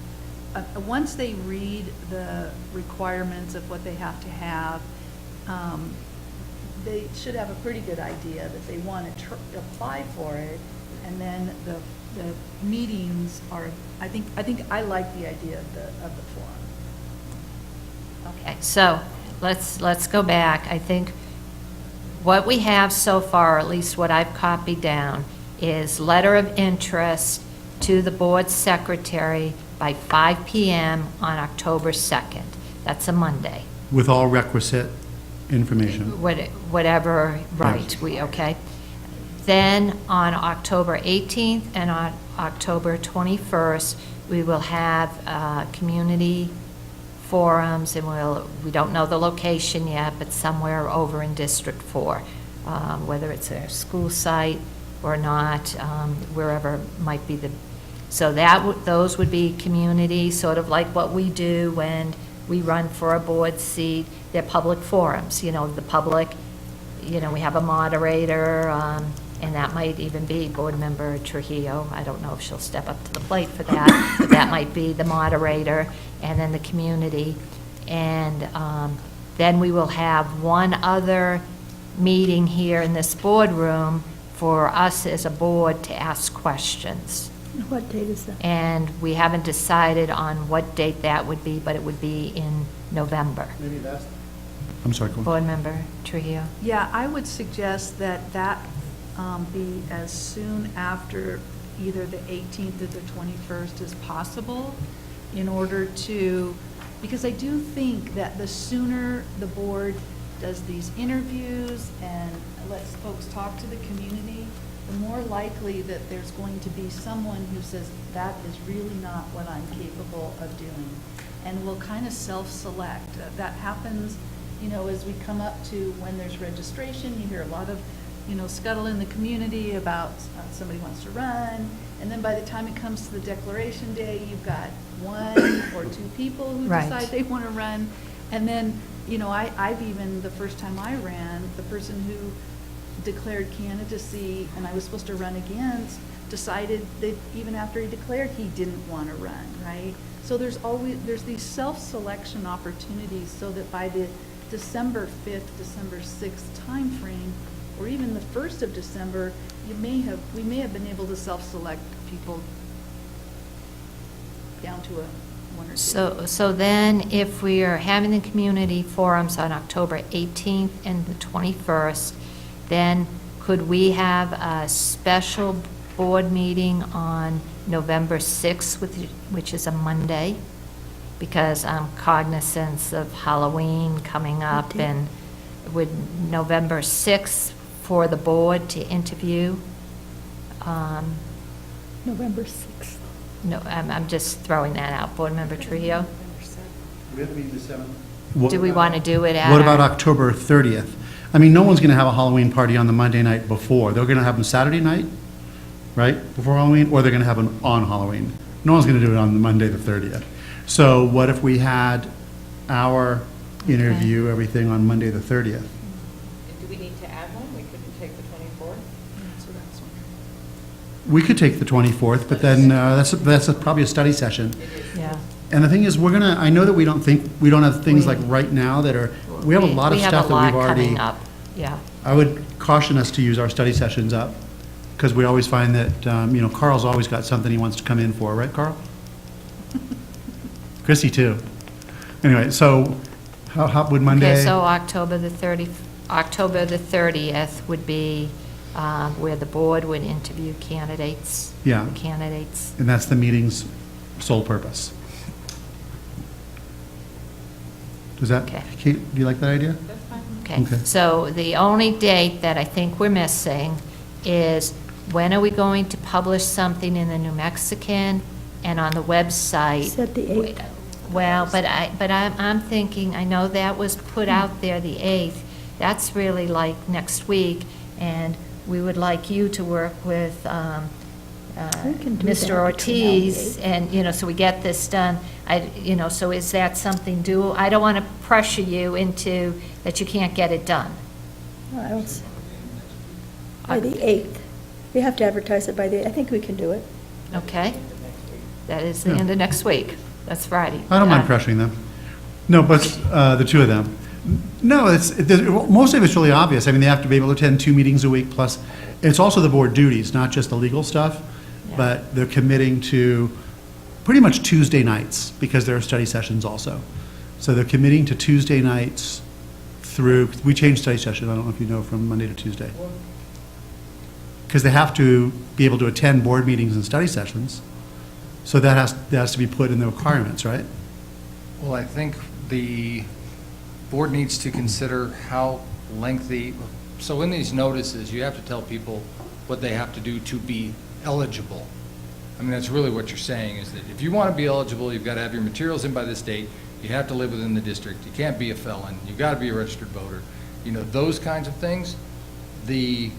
once they read the requirements of what they have to have, they should have a pretty good idea that they want to apply for it. And then the meetings are, I think I like the idea of the forum. Okay, so let's go back. I think what we have so far, at least what I've copied down, is letter of interest to the board secretary by 5 p.m. on October 2nd. That's a Monday. With all requisite information. Whatever, right, okay. Then on October 18th and on October 21st, we will have community forums, and we don't know the location yet, but somewhere over in District 4, whether it's a school site or not, wherever might be so those would be community, sort of like what we do when we run for a board seat. They're public forums, the public, we have a moderator, and that might even be Board Member Trujillo. I don't know if she'll step up to the plate for that, but that might be the moderator, and then the community. And then we will have one other meeting here in this boardroom for us as a board to ask questions. What date is that? And we haven't decided on what date that would be, but it would be in November. Maybe that's. I'm sorry, go on. Board Member Trujillo? Yeah, I would suggest that be as soon after either the 18th or the 21st as possible, in order to, because I do think that the sooner the board does these interviews and lets folks talk to the community, the more likely that there's going to be someone who says, that is really not what I'm capable of doing, and will kind of self-select. That happens, as we come up to when there's registration. You hear a lot of scuttle in the community about somebody wants to run, and then by the time it comes to the declaration day, you've got one or two people who Right. decide they want to run, and then, I've even, the first time I ran, the person who declared candidacy and I was supposed to run against decided that even after he declared, he didn't want to run, right? So there's these self-selection opportunities, so that by the December 5th, December 6th timeframe, or even the 1st of December, we may have been able to self-select people down to one or two. So then, if we are having the community forums on October 18th and the 21st, then could we have a special board meeting on November 6th, which is a Monday? Because I'm cognizant of Halloween coming up, and would November 6th for the board to interview? November 6th. No, I'm just throwing that out. Board Member Trujillo? We have to meet the 7th. Do we want to do it at? What about October 30th? I mean, no one's going to have a Halloween party on the Monday night before. They're going to have them Saturday night, right, before Halloween, or they're going to have them on Halloween. No one's going to do it on the Monday, the 30th. So what if we had our interview, everything on Monday, the 30th? Do we need to add one? We couldn't take the 24th? So that's one. We could take the 24th, but then that's probably a study session. Yeah. And the thing is, I know that we don't have things like right now that are, we have a lot of stuff that we've already. We have a lot coming up, yeah. I would caution us to use our study sessions up, because we always find that, Carl's always got something he wants to come in for, right, Carl? Chrissy, too. Anyway, so how would Monday? Okay, so October the 30th would be where the board would interview candidates. Yeah. Candidates. And that's the meeting's sole purpose. Does that, Okay. Kate, do you like that idea? Okay, Okay. so the only date that I think we're missing is, when are we going to publish something in the New Mexican and on the website? Said the 8th. Well, but I'm thinking, I know that was put out there the 8th. That's really like next week, and we would like you to work with We can do that Mr. between Ortiz, now and, so we get this done. So is that something doable? I don't want to pressure you into that you can't get it done. No, I don't by the 8th. We have to advertise it by the, I think we can do it. Okay? That is the end of next week. That's Friday. I don't mind pressuring them. No, but the two of them. No, most of it's really obvious. I mean, they have to be able to attend 2 meetings a week, plus, it's also the board duties, not just the legal stuff, but they're committing to pretty much Tuesday nights, because there are study sessions also. So they're committing to Tuesday nights through, we changed study session, I don't know if you know, from Monday to Tuesday. Because they have to be able to attend board meetings and study sessions, so that has to be put in the requirements, right? Well, I think the board needs to consider how lengthy, so in these notices, you have to tell people what they have to do to be eligible. I mean, that's really what you're saying, is that if you want to be eligible, you've got to have your materials in by this date, you have to live within the district, you can't be a felon, you've got to be a registered voter. Those kinds of things. The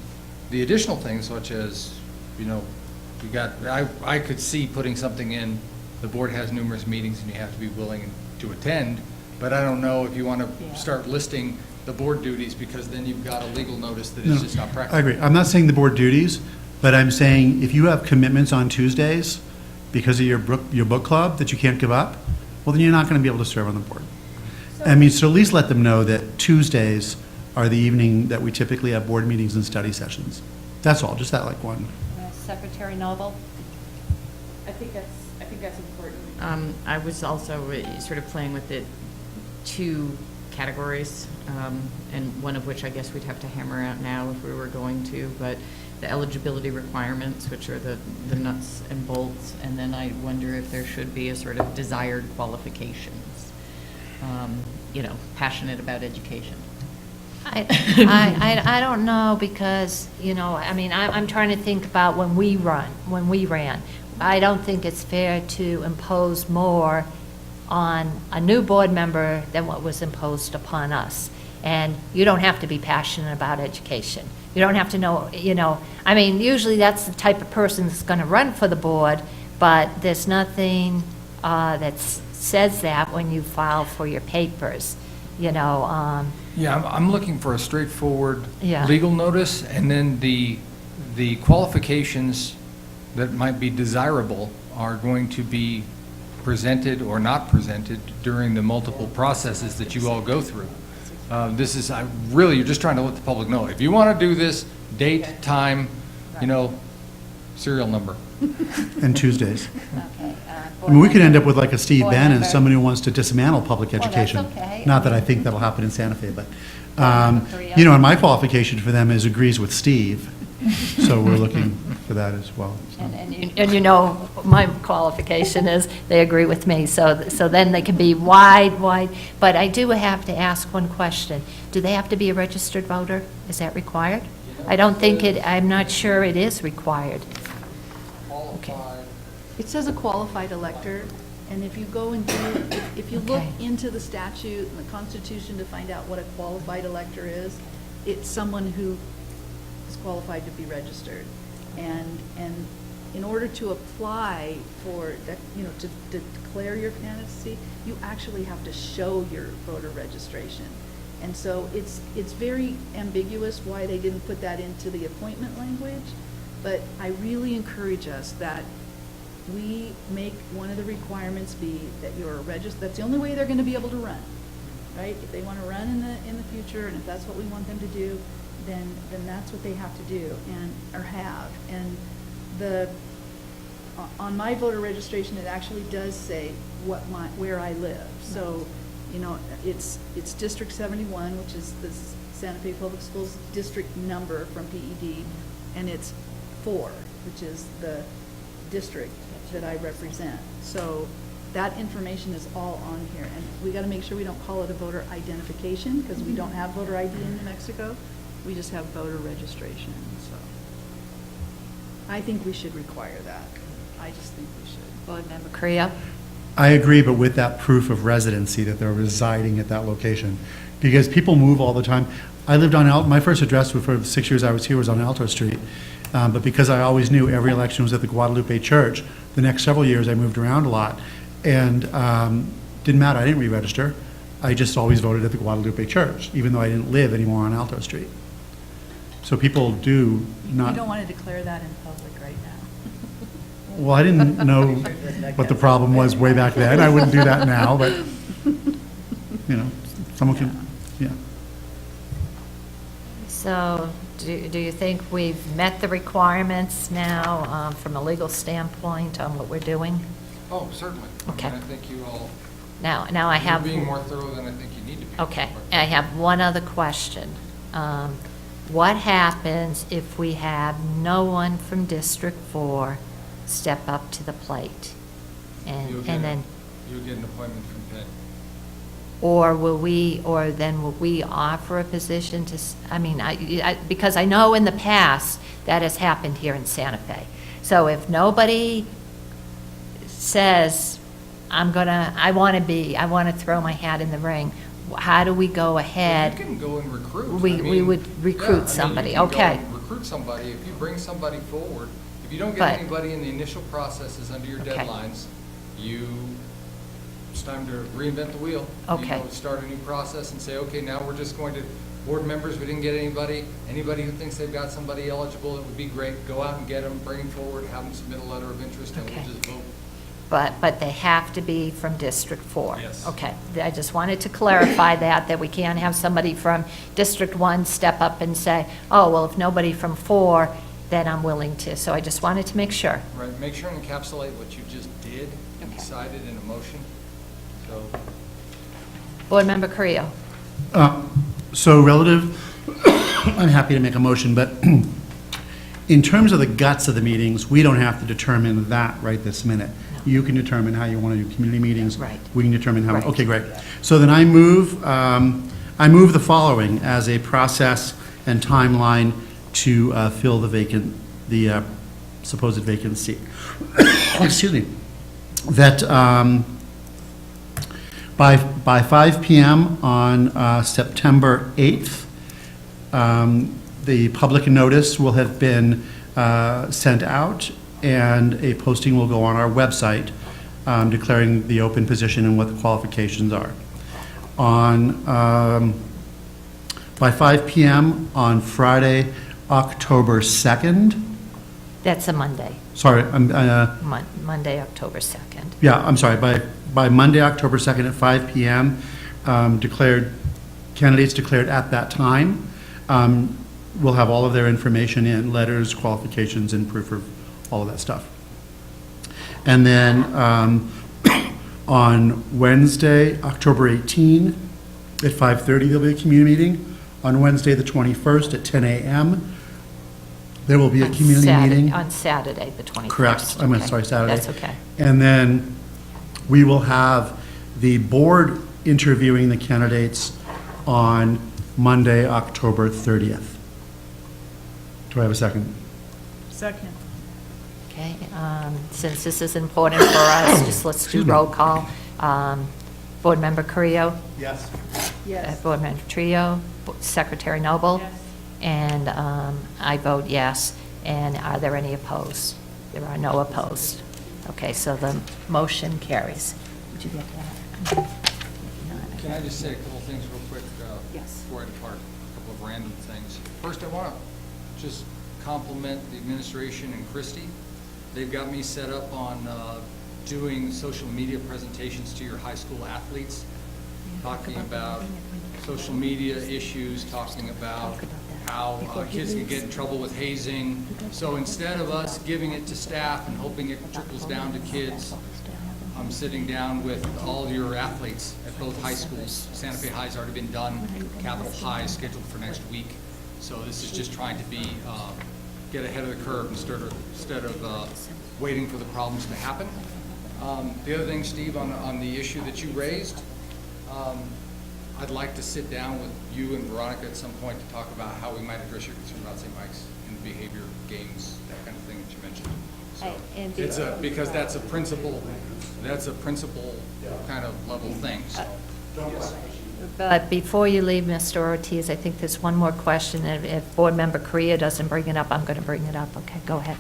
additional things, such as, I could see putting something in, the board has numerous meetings and you have to be willing to attend, but I don't know if you want to start listing the board duties, because then you've got a legal notice that is just not practical. I agree. I'm not saying the board duties, but I'm saying if you have commitments on Tuesdays because of your book club that you can't give up, well, then you're not going to be able to serve on the board. So at least let them know that Tuesdays are the evening that we typically have board meetings and study sessions. That's all, just that one. Secretary Noble? I think that's important. I was also sort of playing with it, 2 categories, and one of which I guess we'd have to hammer out now if we were going to, but the eligibility requirements, which are the nuts and bolts, and then I wonder if there should be a sort of desired qualifications, passionate about education. I don't know, because, I'm trying to think about when we ran. I don't think it's fair to impose more on a new board member than what was imposed upon us. And you don't have to be passionate about education. You don't have to know, usually that's the type of person that's going to run for the board, but there's nothing that says that when you file for your papers, Yeah, I'm looking for a straightforward Yeah. legal notice, and then the qualifications that might be desirable are going to be presented or not presented during the multiple processes that you all go through. You're just trying to let the public know. If you want to do this, date, time, serial number. And Tuesdays. Okay. I mean, we could end up with like a Steve Board Bannon, member. somebody who wants to dismantle public Well, that's education. okay. Not that I think that'll happen in Santa Fe, but, member Carrillo. and my qualification for them is agrees with Steve. So we're looking for that as well. so. And my qualification is they agree with me, so then they can be wide. But I do have to ask one question. Do they have to be a registered voter? Is that required? I don't think I'm not sure it is required. It says a qualified elector, and if you go and if you look Okay. into the statute and the Constitution to find out what a qualified elector is, it's someone who is qualified to be registered. And in order to apply for, to declare your candidacy, you actually have to show your voter registration. And so it's very ambiguous why they didn't put that into the appointment language, but I really encourage us that we make one of the requirements be that you're registered. That's the only way they're going to be able to run, right? If they want to run in the future, and if that's what we want them to do, then that's what they have to do or have. And on my voter registration, it actually does say where I live. So, it's District 71, which is the Santa Fe Public Schools district number from PED, and it's 4, which is the district that I represent. So that information is all on here, and we got to make sure we don't call it a voter identification, because we don't have voter ID in New Mexico. We just have voter registration. So I think we should require that. I just think we should. Board Member Creo? I agree, but with that proof of residency that they're residing at that location. Because people move all the time. I lived on, my first address for the 6 years I was here was on Alto Street. But because I always knew every election was at the Guadalupe Church, the next several years I moved around a lot. And didn't matter, I didn't re-register. I just always voted at the Guadalupe Church, even though I didn't live anymore on Alto Street. So people do not. You don't want to declare that in public right now. Well, I didn't know what the problem was way back then. I wouldn't do that now, but, you know, someone can, yeah. So do you think we've met the requirements now from a legal standpoint on what we're doing? Oh, certainly. I mean, Okay. I think you all, Now I you're have. being more thorough than I think you need to be. Okay, I have one other question. What happens if we have no one from District 4 step up to the plate? You'll And get then, You'll get an appointment from Penn. or then will we offer a position to, I mean, because I know in the past that has happened here in Santa Fe. So if nobody says, I want to throw my hat in the ring, how do we go ahead? You can go and recruit. We I mean, would recruit yeah, I mean, somebody, you can go okay. and recruit somebody. If you bring somebody forward, if you don't But- get anybody in the initial processes under your Okay. deadlines, it's time to reinvent the wheel. Okay. You know, start a new process and say, okay, now we're just going to, board members, we didn't get anybody. Anybody who thinks they've got somebody eligible, it would be great. Go out and get them, bring them forward, have them submit a letter of interest, and Okay. we'll just vote. But they have to be from District 4? Yes. Okay, I just wanted to clarify that we can't have somebody from District 1 step up and say, oh, well, if nobody from 4, then I'm willing to. So I just wanted to make sure. Right, make sure and encapsulate what you just did and Okay. decided in a motion. So, Board Member Carrillo? So relative, I'm happy to make a motion, but in terms of the guts of the meetings, we don't have to determine that right this minute. You can determine how you want to do community meetings. Right. We can determine how, Right. okay, great. So then I move the following as a process and timeline to fill the supposed vacant seat. Excuse me. That by 5 PM on September 8th, the public notice will have been sent out, and a posting will go on our website declaring the open position and what the qualifications are. By 5 PM on Friday, October 2nd, That's a Monday, sorry, Monday, October 2nd. yeah, I'm sorry, by Monday, October 2nd at 5 PM, candidates declared at that time will have all of their information in, letters, qualifications, and proof of all of that stuff. And then on Wednesday, October 18, at 5:30, there'll be a community meeting. On Wednesday, the 21st, at 10 a.m., there will be a community meeting. On Saturday, the 21st. Correct. I'm Okay. sorry, Saturday. That's okay. And then we will have the board interviewing the candidates on Monday, October 30th. Do I have a second? Second. Okay, since this is important for us, just let's do roll call. Board Member Carrillo? Yes. Yes. Board Member Trio? Secretary Noble? Yes. And I vote yes. And are there any opposed? There are no opposed. Okay, so the motion carries. Did you get that? can I just say a couple things real quick Yes. before I depart? A couple of random things. First, I want to just compliment the administration and Christie. They've got me set up on doing social media presentations to your high school athletes, talking about social media issues, talking about how kids can get in trouble with hazing. So instead of us giving it to staff and hoping it trickles down to kids, I'm sitting down with all your athletes at both high schools. Santa Fe High's already been done, Capitol High is scheduled for next week. So this is just trying to be, get ahead of the curve instead of waiting for the problems to happen. The other thing, Steve, on the issue that you raised, I'd like to sit down with you and Veronica at some point to talk about how we might address your concern about St. Mike's and behavior, games, that kind of thing that you mentioned. So because that's a principal kind of level thing, so. Yes. But before you leave, Mr. Ortiz, I think there's one more question. If Board Member Correa doesn't bring it up, I'm going to bring it up. Okay, go ahead.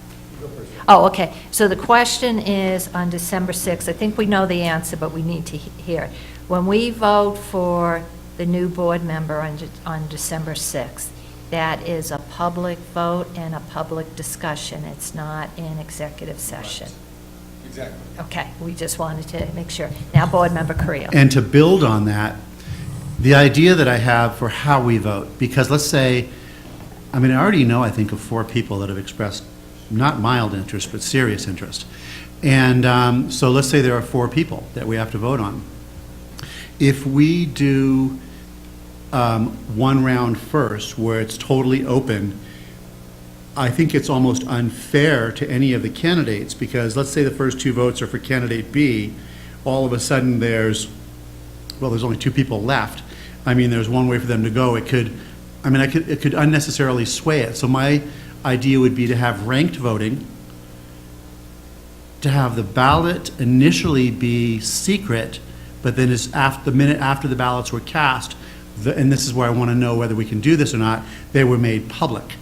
Oh, okay. So the question is on December 6th. I think we know the answer, but we need to hear it. When we vote for the new board member on December 6th, that is a public vote and a public discussion. It's not in executive session. Exactly. Okay, we just wanted to make sure. Now, Board Member Carrillo. And to build on that, the idea that I have for how we vote, because let's say, I mean, I already know, I think, of 4 people that have expressed not mild interest, but serious interest. And so let's say there are 4 people that we have to vote on. If we do one round first, where it's totally open, I think it's almost unfair to any of the candidates, because let's say the first 2 votes are for candidate B, all of a sudden there's only 2 people left. I mean, there's one way for them to go. It could unnecessarily sway it. So my idea would be to have ranked voting, to have the ballot initially be secret, but then the minute after the ballots were cast, and this is where I want to know whether we can do this or not, they were made public.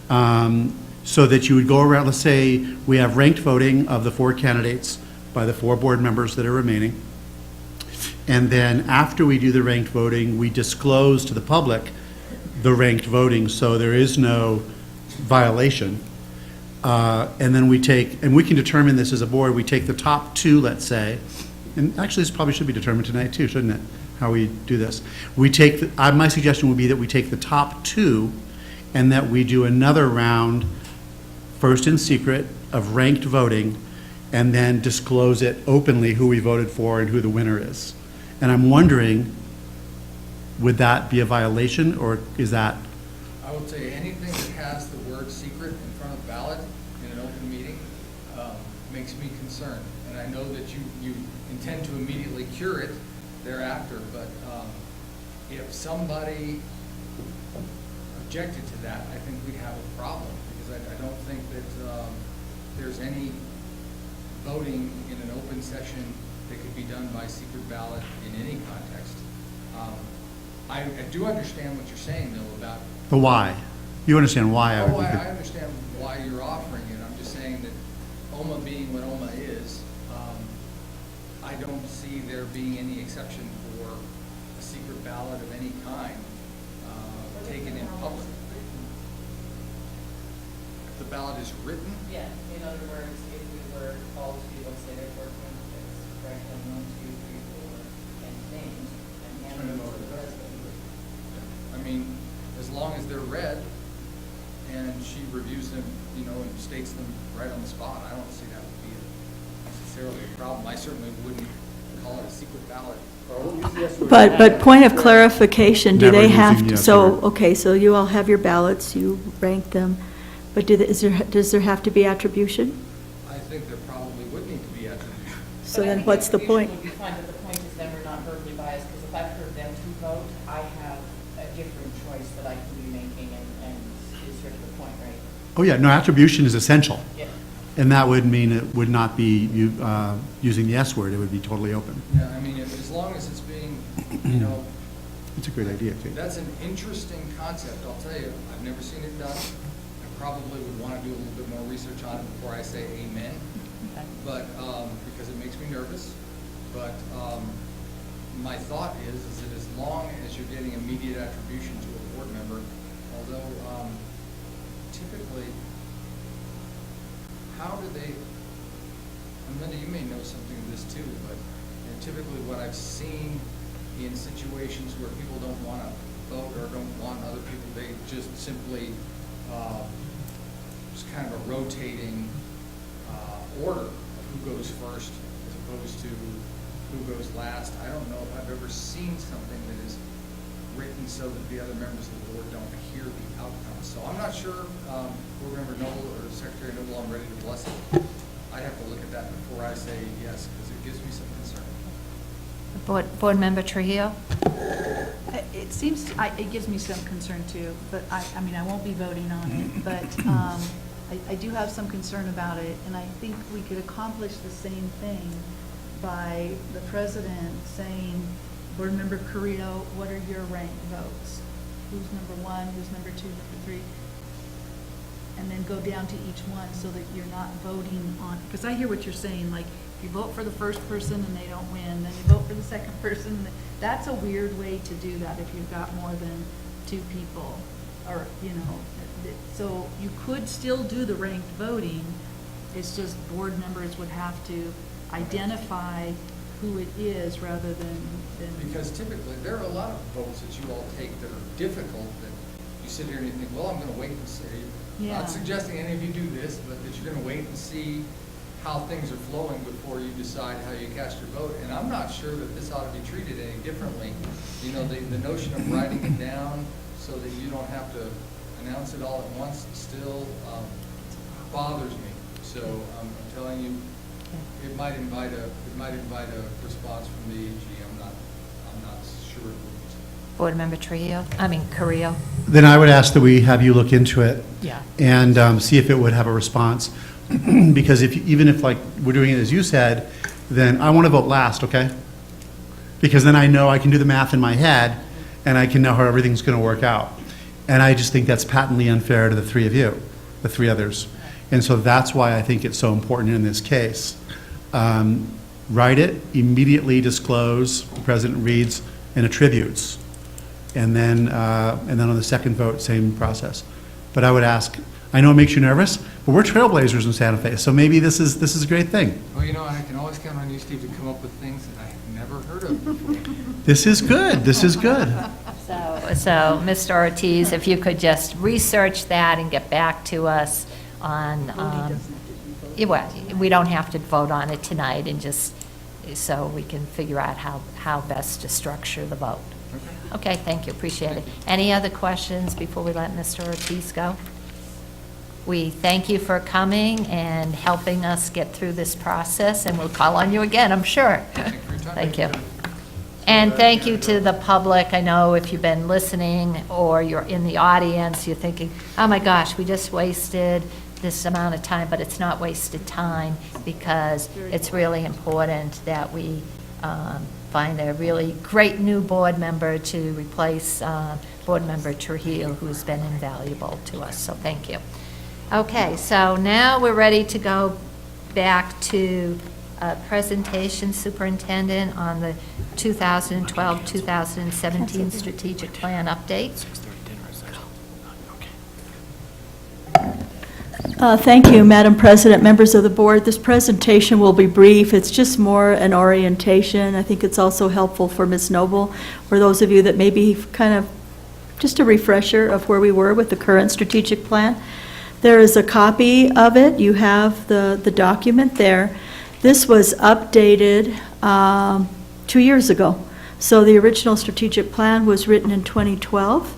So that you would go around, let's say we have ranked voting of the 4 candidates by the 4 board members that are remaining. And then after we do the ranked voting, we disclose to the public the ranked voting, so there is no violation. And then we can determine this as a board. We take the top 2, let's say, and actually this probably should be determined tonight too, shouldn't it? How we do this. My suggestion would be that we take the top 2 and that we do another round, first in secret, of ranked voting, and then disclose it openly who we voted for and who the winner is. And I'm wondering, would that be a violation, or is that? I would say anything that has the word secret in front of the ballot in an open meeting makes me concerned. And I know that you intend to immediately cure it thereafter, but if somebody objected to that, I think we'd have a problem, because I don't think that there's any voting in an open session that could be done by secret ballot in any context. I do understand what you're saying, though, about... The why. You understand why I would... I understand why you're offering it. I'm just saying that OMA being what OMA is, I don't see there being any exception for a secret ballot of any kind taken in public. If the ballot is written? Yeah, in other words, if we were called to, let's say there's 4 candidates, write them 1, 2, 3, 4, and names, and hand them over to the president. I mean, as long as they're read and she reviews them, and states them right on the spot, I don't see that would be necessarily a problem. I certainly wouldn't call it a secret ballot. But point of clarification, do Never they using have the to, S so, word. okay, so you all have your ballots, you rank them, but does there have to be attribution? I think there probably would need to be attribution. So But I then think what's the attribution point? would be fine, but the point is then we're not verbally biased, because if I've heard them 2 vote, I have a different choice that I can be making, and is sort of the point, right? Oh, yeah, no, attribution is essential. Yeah. And that would mean it would not be using the S word, it would be totally open. Yeah, I mean, as long as it's being, It's a great idea, Kate. that's an interesting concept, I'll tell you. I've never seen it done. I probably would want to do a little bit more research on it before I say amen, but, because it makes me nervous. But my thought is that as long as you're getting immediate attribution to a board member, although typically, how do they, and Linda, you may know something of this too, but typically what I've seen in situations where people don't want to vote or don't want other people, they just simply, just kind of a rotating order of who goes first as opposed to who goes last. I don't know if I've ever seen something that is written so that the other members of the board don't hear the outcome. So I'm not sure, Board Member Noble or Secretary Noble, I'm ready to bless it. I'd have to look at that before I say yes, because it gives me some concern. Board Member Trujillo? It seems, it gives me some concern too, but I mean, I won't be voting on it, but I do have some concern about it, and I think we could accomplish the same thing by the president saying, Board Member Carrillo, what are your ranked votes? Who's number one, who's number two, number three? And then go down to each one so that you're not voting on, because I hear what you're saying, like, if you vote for the first person and they don't win, then you vote for the second person. That's a weird way to do that if you've got more than two people, or, you know, so you could still do the ranked voting. It's just board members would have to identify who it is rather than. Because typically, there are a lot of votes that you all take that are difficult, that you sit here and you think, well, I'm gonna wait and see. Yeah. Not suggesting any of you do this, but that you're gonna wait and see how things are flowing before you decide how you cast your vote. And I'm not sure that this ought to be treated any differently. You know, the notion of writing it down so that you don't have to announce it all at once still bothers me. So I'm telling you, it might invite a response from the AG. I'm not sure it would. Board Member Carrillo? Then I would ask that we have you look into it. Yeah. And see if it would have a response. Because even if like we're doing it as you said, then I want to vote last, okay? Because then I know I can do the math in my head and I can know how everything's going to work out. And I just think that's patently unfair to the three of you, the three others. And so that's why I think it's so important in this case. Write it, immediately disclose, the president reads and attributes. And then on the second vote, same process. But I would ask, I know it makes you nervous, but we're trailblazers in Santa Fe, so maybe this is a great thing. Well, you know, I can always count on you, Steve, to come up with things that I have never heard of before. This is good, this is good. So, Mr. Ortiz, if you could just research that and get back to us on, well, we don't have to vote on it tonight, and just, so we can figure out how best to structure the vote. Okay, thank you, appreciate it. Any other questions before we let Mr. Ortiz go? We thank you for coming and helping us get through this process, and we'll call on you again, I'm sure. Thank you for your time. Thank you. And thank you to the public. I know if you've been listening or you're in the audience, you're thinking, oh my gosh, we just wasted this amount of time, but it's not wasted time, because it's really important that we find a really great new board member to replace Board Member Trujillo, who's been invaluable to us, so thank you. Okay, so now we're ready to go back to presentation, Superintendent, on the 2012-2017 strategic plan update. Thank you, Madam President, members of the board. This presentation will be brief. It's just more an orientation. I think it's also helpful for Ms. Noble, for those of you that may be kind of just a refresher of where we were with the current strategic plan. There is a copy of it. You have the document there. This was updated 2 years ago. So the original strategic plan was written in 2012,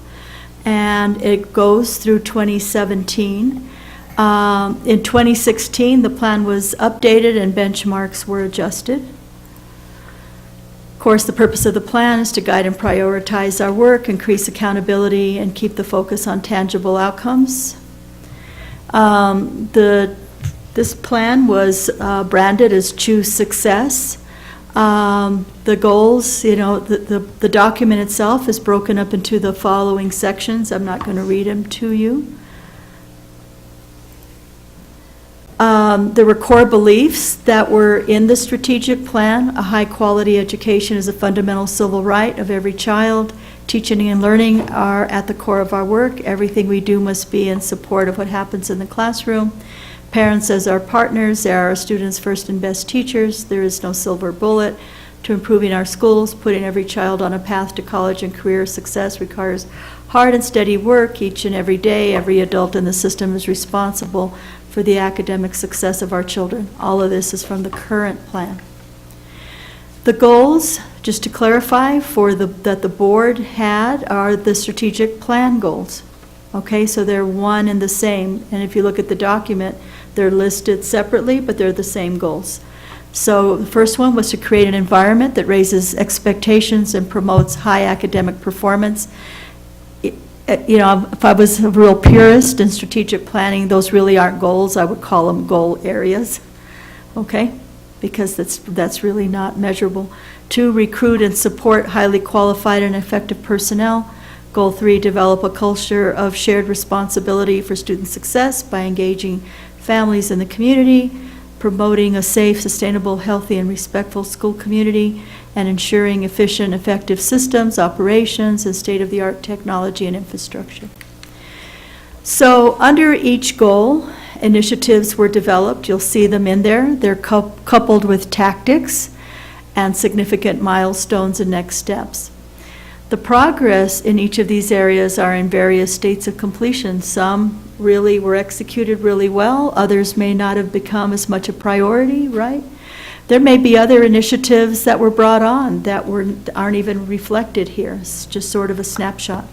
and it goes through 2017. In 2016, the plan was updated and benchmarks were adjusted. Of course, the purpose of the plan is to guide and prioritize our work, increase accountability, and keep the focus on tangible outcomes. This plan was branded as Choose Success. The goals, you know, the document itself is broken up into the following sections. I'm not going to read them to you. There were core beliefs that were in the strategic plan. A high-quality education is a fundamental civil right of every child. Teaching and learning are at the core of our work. Everything we do must be in support of what happens in the classroom. Parents as our partners, they are our students' first and best teachers. There is no silver bullet to improving our schools. Putting every child on a path to college and career success requires hard and steady work each and every day. Every adult in the system is responsible for the academic success of our children. All of this is from the current plan. The goals, just to clarify, that the board had are the strategic plan goals. Okay, so they're one and the same. And if you look at the document, they're listed separately, but they're the same goals. So the first one was to create an environment that raises expectations and promotes high academic performance. You know, if I was a real purist in strategic planning, those really aren't goals. I would call them goal areas. Okay? because that's really not measurable. 2, recruit and support highly qualified and effective personnel. Goal 3, develop a culture of shared responsibility for student success by engaging families in the community, promoting a safe, sustainable, healthy, and respectful school community, and ensuring efficient, effective systems, operations, and state-of-the-art technology and infrastructure. So under each goal, initiatives were developed. You'll see them in there. They're coupled with tactics and significant milestones and next steps. The progress in each of these areas are in various states of completion. Some really were executed really well. Others may not have become as much a priority, right? There may be other initiatives that were brought on that aren't even reflected here. It's just sort of a snapshot.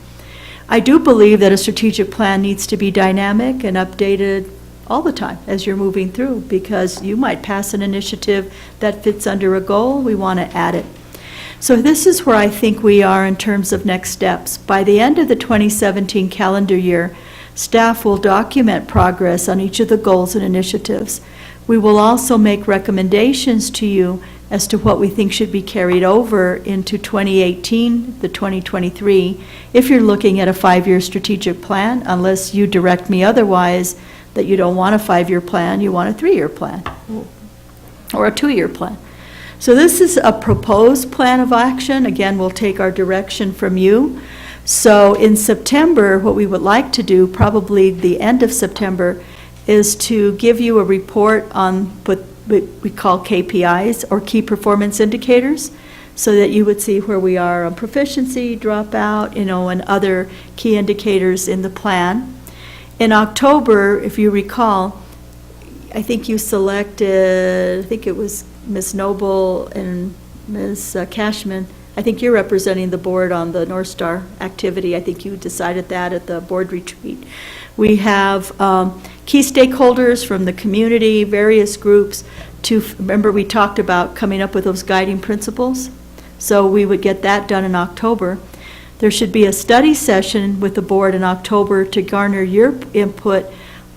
I do believe that a strategic plan needs to be dynamic and updated all the time as you're moving through, because you might pass an initiative that fits under a goal. We want to add it. So this is where I think we are in terms of next steps. By the end of the 2017 calendar year, staff will document progress on each of the goals and initiatives. We will also make recommendations to you as to what we think should be carried over into 2018, the 2023, if you're looking at a 5-year strategic plan, unless you direct me otherwise, that you don't want a 5-year plan, you want a 3-year plan, or a 2-year plan. So this is a proposed plan of action. Again, we'll take our direction from you. So in September, what we would like to do, probably the end of September, is to give you a report on what we call KPIs, or key performance indicators, so that you would see where we are on proficiency, dropout, and other key indicators in the plan. In October, if you recall, I think you selected, I think it was Ms. Noble and Ms. Cashman. I think you're representing the board on the North Star activity. I think you decided that at the board retreat. We have key stakeholders from the community, various groups, remember we talked about coming up with those guiding principles? So we would get that done in October. There should be a study session with the board in October to garner your input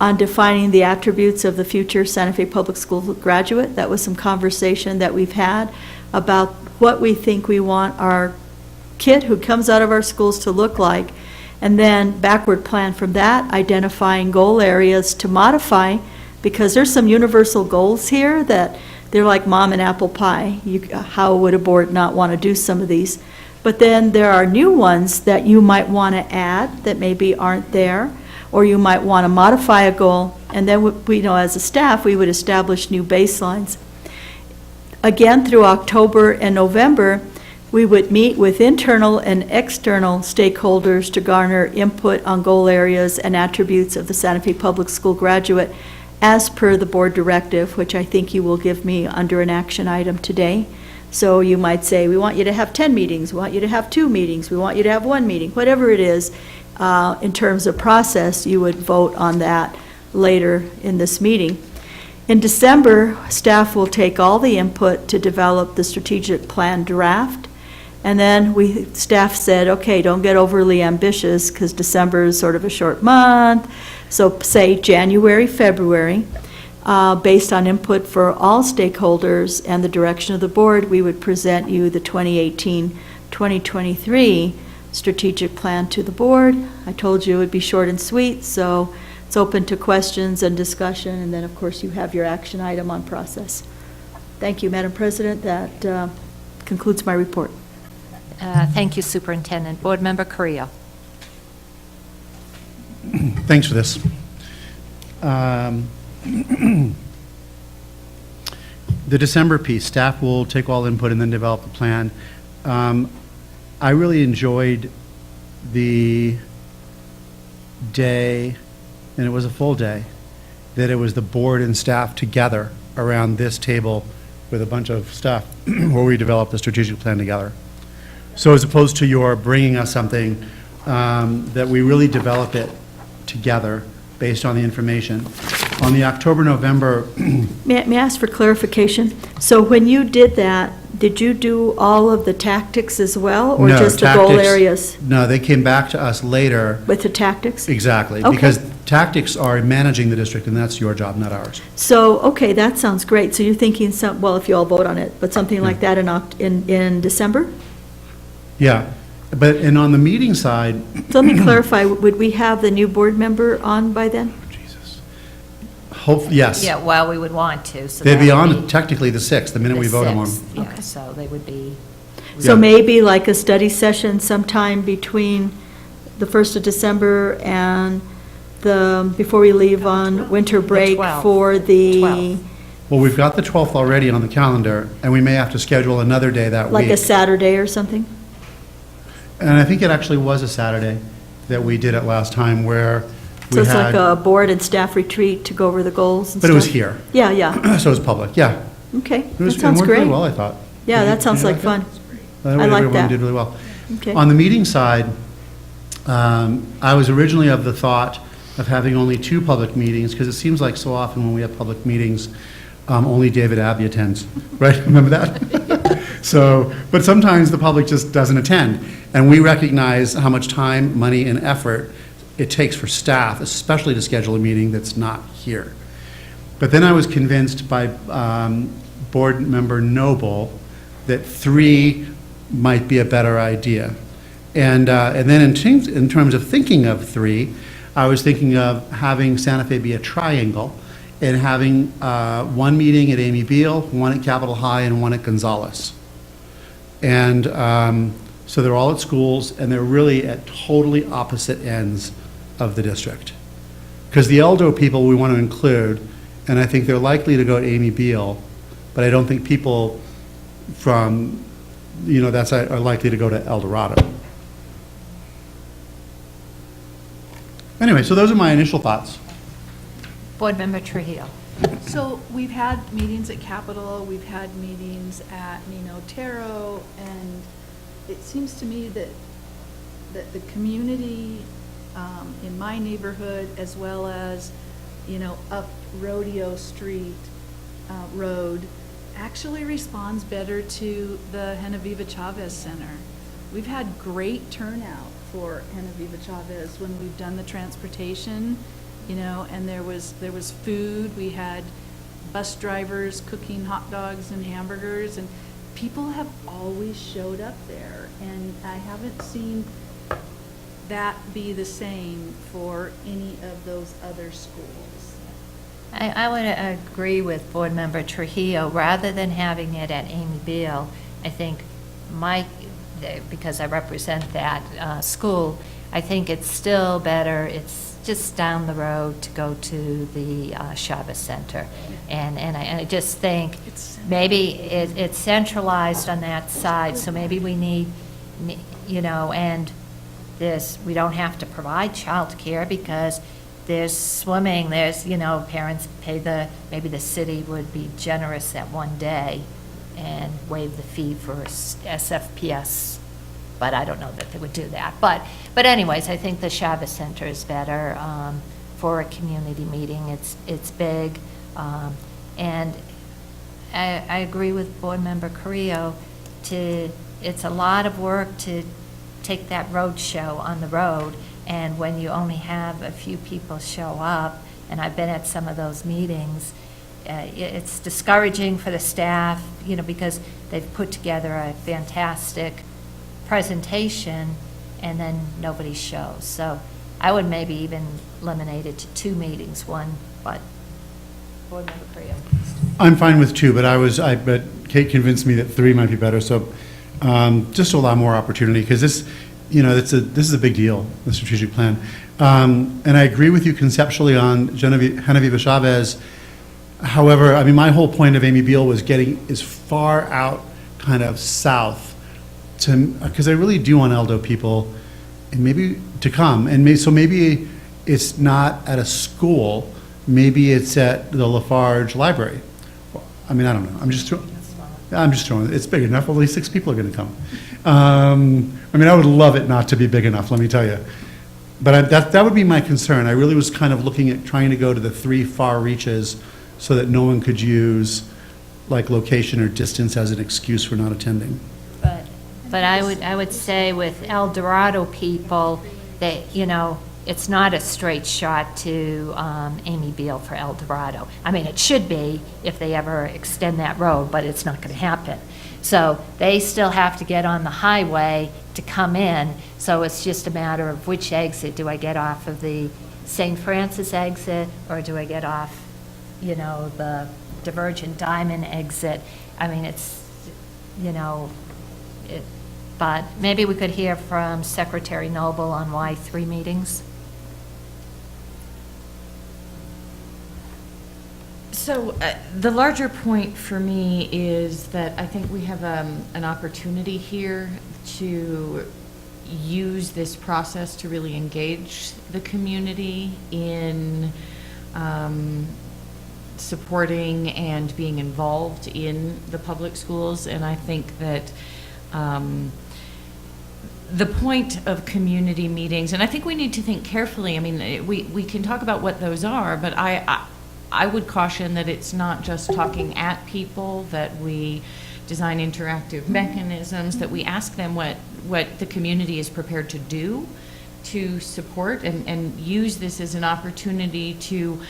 on defining the attributes of the future Santa Fe Public School graduate. That was some conversation that we've had about what we think we want our kid who comes out of our schools to look like, and then backward plan from that, identifying goal areas to modify, because there's some universal goals here that they're like mom and apple pie. How would a board not want to do some of these? But then there are new ones that you might want to add that maybe aren't there, or you might want to modify a goal, and then we know as a staff we would establish new baselines. Again, through October and November, we would meet with internal and external stakeholders to garner input on goal areas and attributes of the Santa Fe Public School graduate as per the board directive, which I think you will give me under an action item today. So you might say, we want you to have 10 meetings, we want you to have 2 meetings, we want you to have 1 meeting, whatever it is. In terms of process, you would vote on that later in this meeting. In December, staff will take all the input to develop the strategic plan draft. And then staff said, okay, don't get overly ambitious because December is sort of a short month. So say January, February, based on input for all stakeholders and the direction of the board, we would present you the 2018-2023 strategic plan to the board. I told you it would be short and sweet, so it's open to questions and discussion, and then of course you have your action item on process. Thank you, Madam President. That concludes my report. Thank you, Superintendent. Board Member Carrillo. Thanks for this. The December piece, staff will take all input and then develop the plan. I really enjoyed the day, and it was a full day, that it was the board and staff together around this table with a bunch of stuff where we developed the strategic plan together. So as opposed to your bringing us something, that we really develop it together based on the information. On the October-November... May I ask for clarification? So when you did that, did you do all of the tactics as well, or No, just the goal tactics- areas No, they came back to us later. with the tactics? Exactly. Okay. Because Tactics are managing the district, and that's your job, not ours. So, okay, that sounds great. So you're thinking well, if you all vote on it, but something like that in December? Yeah, but, and on the meeting side, So let me clarify, would we have the new board member on by then? Jesus, yes. Yeah, well, we would want to, so They'd that be would on technically the 6th, the minute the we vote them on. 6th, Yeah, Okay. so they would be, So Yeah. maybe like a study session sometime between the 1st of December and before we leave on winter break 12th. for the, 12th. Well, we've got the 12th already on the calendar, and we may have to schedule another day that like a week. Saturday or something? And I think it actually was a Saturday that we did it last time, where So we it's like a had, board and staff retreat to go over the goals and stuff? but it was here, Yeah, yeah, so it was public, yeah. okay, It that was- sounds It worked really great. well, I thought. Yeah, Did you- that sounds did you like fun. it? I like Everyone that. did really well. Okay. On the meeting side, I was originally of the thought of having only 2 public meetings, because it seems like so often when we have public meetings, only David Abbey attends, right? Remember that? So, but sometimes the public just doesn't attend, and we recognize how much time, money, and effort it takes for staff, especially to schedule a meeting that's not here. But then I was convinced by Board Member Noble that 3 might be a better idea. And then in terms of thinking of 3, I was thinking of having Santa Fe be a triangle and having 1 meeting at Amy Beal, 1 at Capitol High, and 1 at Gonzales. And so they're all at schools, and they're really at totally opposite ends of the district. Because the Eldo people we want to include, and I think they're likely to go to Amy Beal, but I don't think people from, that's are likely to go to El Dorado. Anyway, so those are my initial thoughts. Board Member Trujillo. So we've had meetings at Capitol, we've had meetings at Nino Taro, and it seems to me that the community in my neighborhood, as well as, up Rodeo Street Road, actually responds better to the Genevieve Chavez Center. We've had great turnout for Genevieve Chavez when we've done the transportation, and there was food. We had bus drivers cooking hot dogs and hamburgers, and people have always showed up there. And I haven't seen that be the same for any of those other schools. I would agree with Board Member Trujillo. Rather than having it at Amy Beal, I think because I represent that school, I think it's still better, it's just down the road to go to the Chavez Center. And I just think maybe it's centralized on that side, so maybe we need, and we don't have to provide childcare because there's swimming, there's, parents pay maybe the city would be generous that one day and waive the fee for SFPS, but I don't know that they would do that. But anyways, I think the Chavez Center is better for a community meeting. It's big, and I agree with Board Member Carrillo. It's a lot of work to take that road show on the road, and when you only have a few people show up, and I've been at some of those meetings, it's discouraging for the staff, because they've put together a fantastic presentation, and then nobody shows. So I would maybe even eliminate it to 2 meetings, but Board Member Carrillo. I'm fine with 2, but Kate convinced me that 3 might be better, so just to allow more opportunity, because this is a big deal, the strategic plan. And I agree with you conceptually on Genevieve Chavez. However, my whole point of Amy Beal was getting as far out kind of south because I really do want Eldo people and maybe to come. And maybe it's not at a school, maybe it's at the Lafarge Library. I don't know. I'm just throwing, it's big enough, only 6 people are going to come. I would love it not to be big enough, let me tell you. But that would be my concern. I really was kind of looking at trying to go to the 3 far reaches so that no one could use like location or distance as an excuse for not attending. But I would say with El Dorado people, that, it's not a straight shot to Amy Beal for El Dorado. I mean, it should be if they ever extend that road, but it's not going to happen. So they still have to get on the highway to come in, so it's just a matter of which exit. Do I get off of the St. Francis exit, or do I get off, you know, the Divergent Diamond exit? I mean, it's, you know, but maybe we could hear from Secretary Noble on why 3 meetings? So the larger point for me is that I think we have an opportunity here to use this process to really engage the community in supporting and being involved in the public schools. And I think that the point of community meetings, and I think we need to think carefully. I mean, we can talk about what those are, but I would caution that it's not just talking at people, that we design interactive mechanisms, that we ask them what the community is prepared to do to support, and use this as an opportunity to,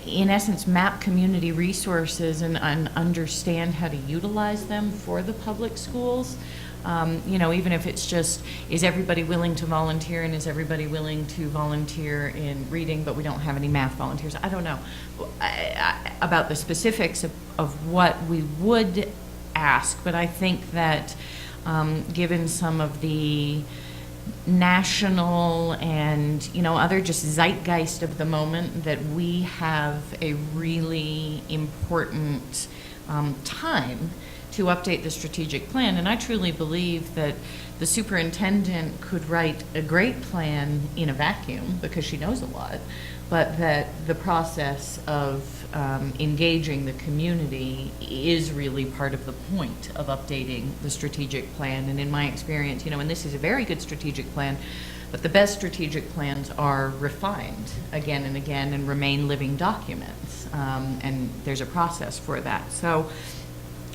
in essence, map community resources and understand how to utilize them for the public schools. You know, even if it's just, is everybody willing to volunteer, and is everybody willing to volunteer in reading, but we don't have any math volunteers? I don't know about the specifics of what we would ask, but I think that given some of the national and, you know, other just zeitgeist of the moment, that we have a really important time to update the strategic plan. And I truly believe that the superintendent could write a great plan in a vacuum because she knows a lot, but that the process of engaging the community is really part of the point of updating the strategic plan. And in my experience, you know, and this is a very good strategic plan, but the best strategic plans are refined again and again and remain living documents. And there's a process for that. So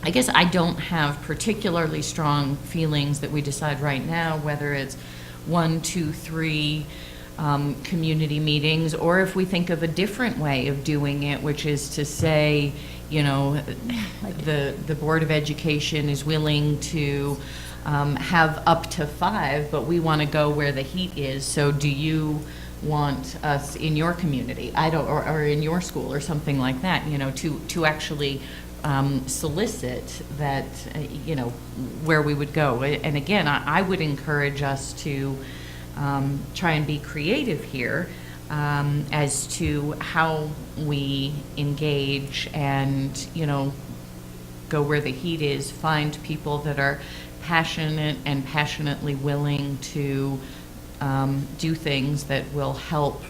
I guess I don't have particularly strong feelings that we decide right now whether it's 1, 2, 3 community meetings, or if we think of a different way of doing it, which is to say, you know, the Board of Education is willing to have up to 5, but we want to go where the heat is. So do you want us in your community, or in your school, or something like that, you know, to actually solicit that, you know, where we would go. And again, I would encourage us to try and be creative here as to how we engage and, you know, go where the heat is, find people that are passionate and passionately willing to do things that will help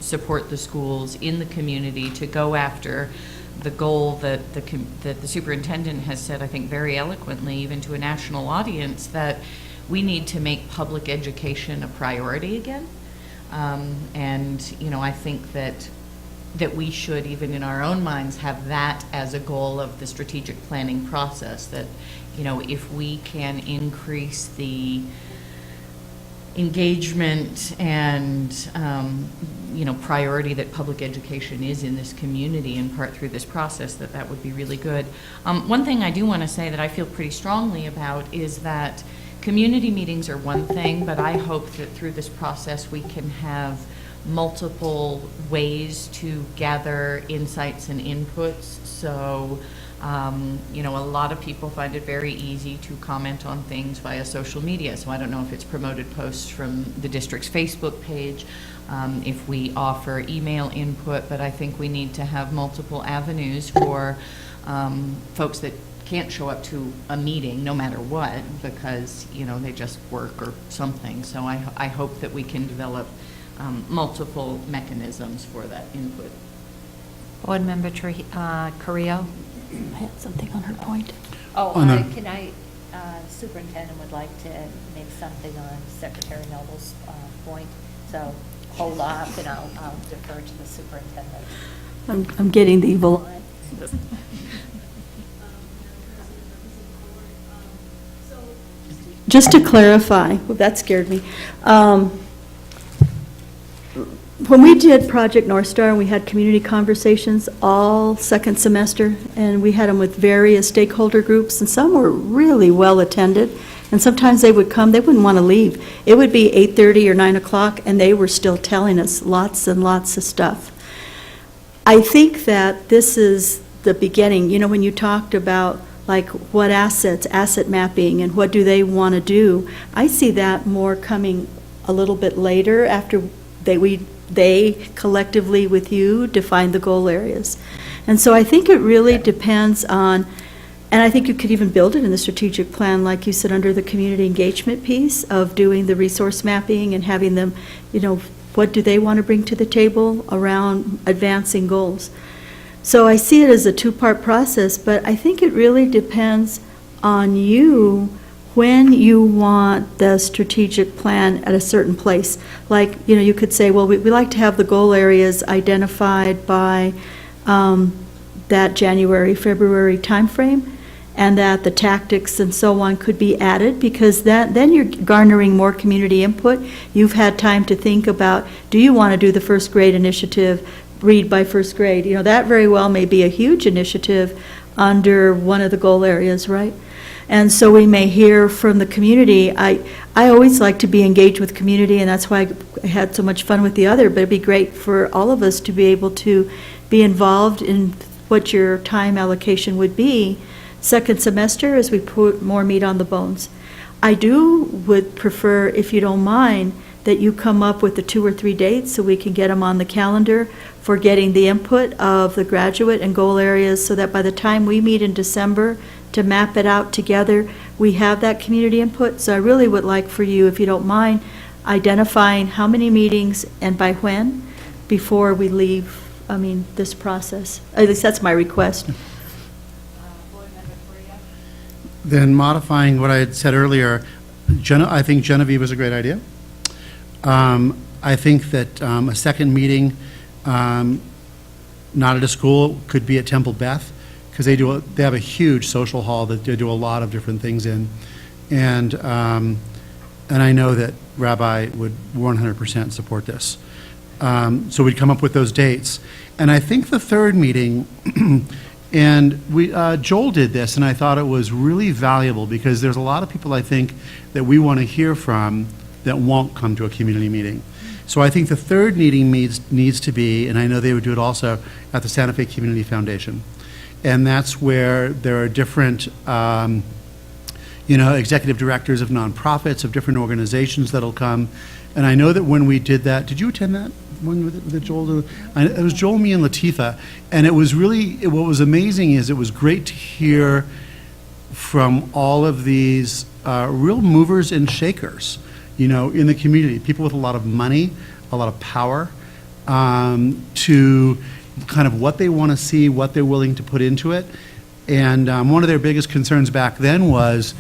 support the schools in the community to go after the goal that the superintendent has said, I think very eloquently, even to a national audience, that we need to make public education a priority again. And, you know, I think that we should, even in our own minds, have that as a goal of the strategic planning process, that, you know, if we can increase the engagement and, you know, priority that public education is in this community, in part through this process, that would be really good. One thing I do want to say that I feel pretty strongly about is that community meetings are one thing, but I hope that through this process we can have multiple ways to gather insights and inputs. So, you know, a lot of people find it very easy to comment on things via social media. So I don't know if it's promoted posts from the district's Facebook page, if we offer email input, but I think we need to have multiple avenues for folks that can't show up to a meeting no matter what because, you know, they just work or something. So I hope that we can develop multiple mechanisms for that input. Board Member Carrillo? I had something on her point. Oh, On the- can I, Superintendent would like to make something on Secretary Noble's point, so hold off and I'll defer to the superintendent. I'm getting the evil eye. Just to clarify, well, that scared me. when we did Project North Star, we had community conversations all second semester, and we had them with various stakeholder groups, and some were really well-attended, and sometimes they would come, they wouldn't want to leave. It would be 8:30 or 9 o'clock, and they were still telling us lots and lots of stuff. I think that this is the beginning. You know, when you talked about like what assets, asset mapping, and what do they want to do, I see that more coming a little bit later after they collectively with you define the goal areas. And so I think it really depends on, and I think you could even build it in the strategic plan, like you said, under the community engagement piece of doing the resource mapping and having them, you know, what do they want to bring to the table around advancing goals. So I see it as a two-part process, but I think it really depends on you when you want the strategic plan at a certain place. Like, you know, you could say, well, we like to have the goal areas identified by that January, February timeframe, and that the tactics and so on could be added, because then you're garnering more community input. You've had time to think about, do you want to do the first grade initiative, read by first grade? You know, that very well may be a huge initiative under one of the goal areas, right? And so we may hear from the community. I always like to be engaged with community, and that's why I had so much fun with the other, but it'd be great for all of us to be able to be involved in what your time allocation would be second semester as we put more meat on the bones. I would prefer, if you don't mind, that you come up with the 2 or 3 dates so we can get them on the calendar for getting the input of the graduate and goal areas, so that by the time we meet in December to map it out together, we have that community input. So I really would like for you, if you don't mind, identifying how many meetings and by when before we leave, this process. At least that's my request. Then modifying what I had said earlier, I think Genevieve is a great idea. I think that a second meeting, not at a school, could be at Temple Beth, because they have a huge social hall that they do a lot of different things in, and I know that Rabbi would 100% support this. So we'd come up with those dates, and I think the third meeting, and Joel did this, and I thought it was really valuable, because there's a lot of people I think that we want to hear from that won't come to a community meeting. So I think the third meeting needs to be, and I know they would do it also, at the Santa Fe Community Foundation. And that's where there are different, executive directors of nonprofits, of different organizations that'll come. And I know that when we did that, did you attend that one with Joel? It was Joel, me, and Latifa. And it was really, what was amazing is it was great to hear from all of these real movers and shakers, in the community, people with a lot of money, a lot of power, to kind of what they want to see, what they're willing to put into it. And one of their biggest concerns back then was,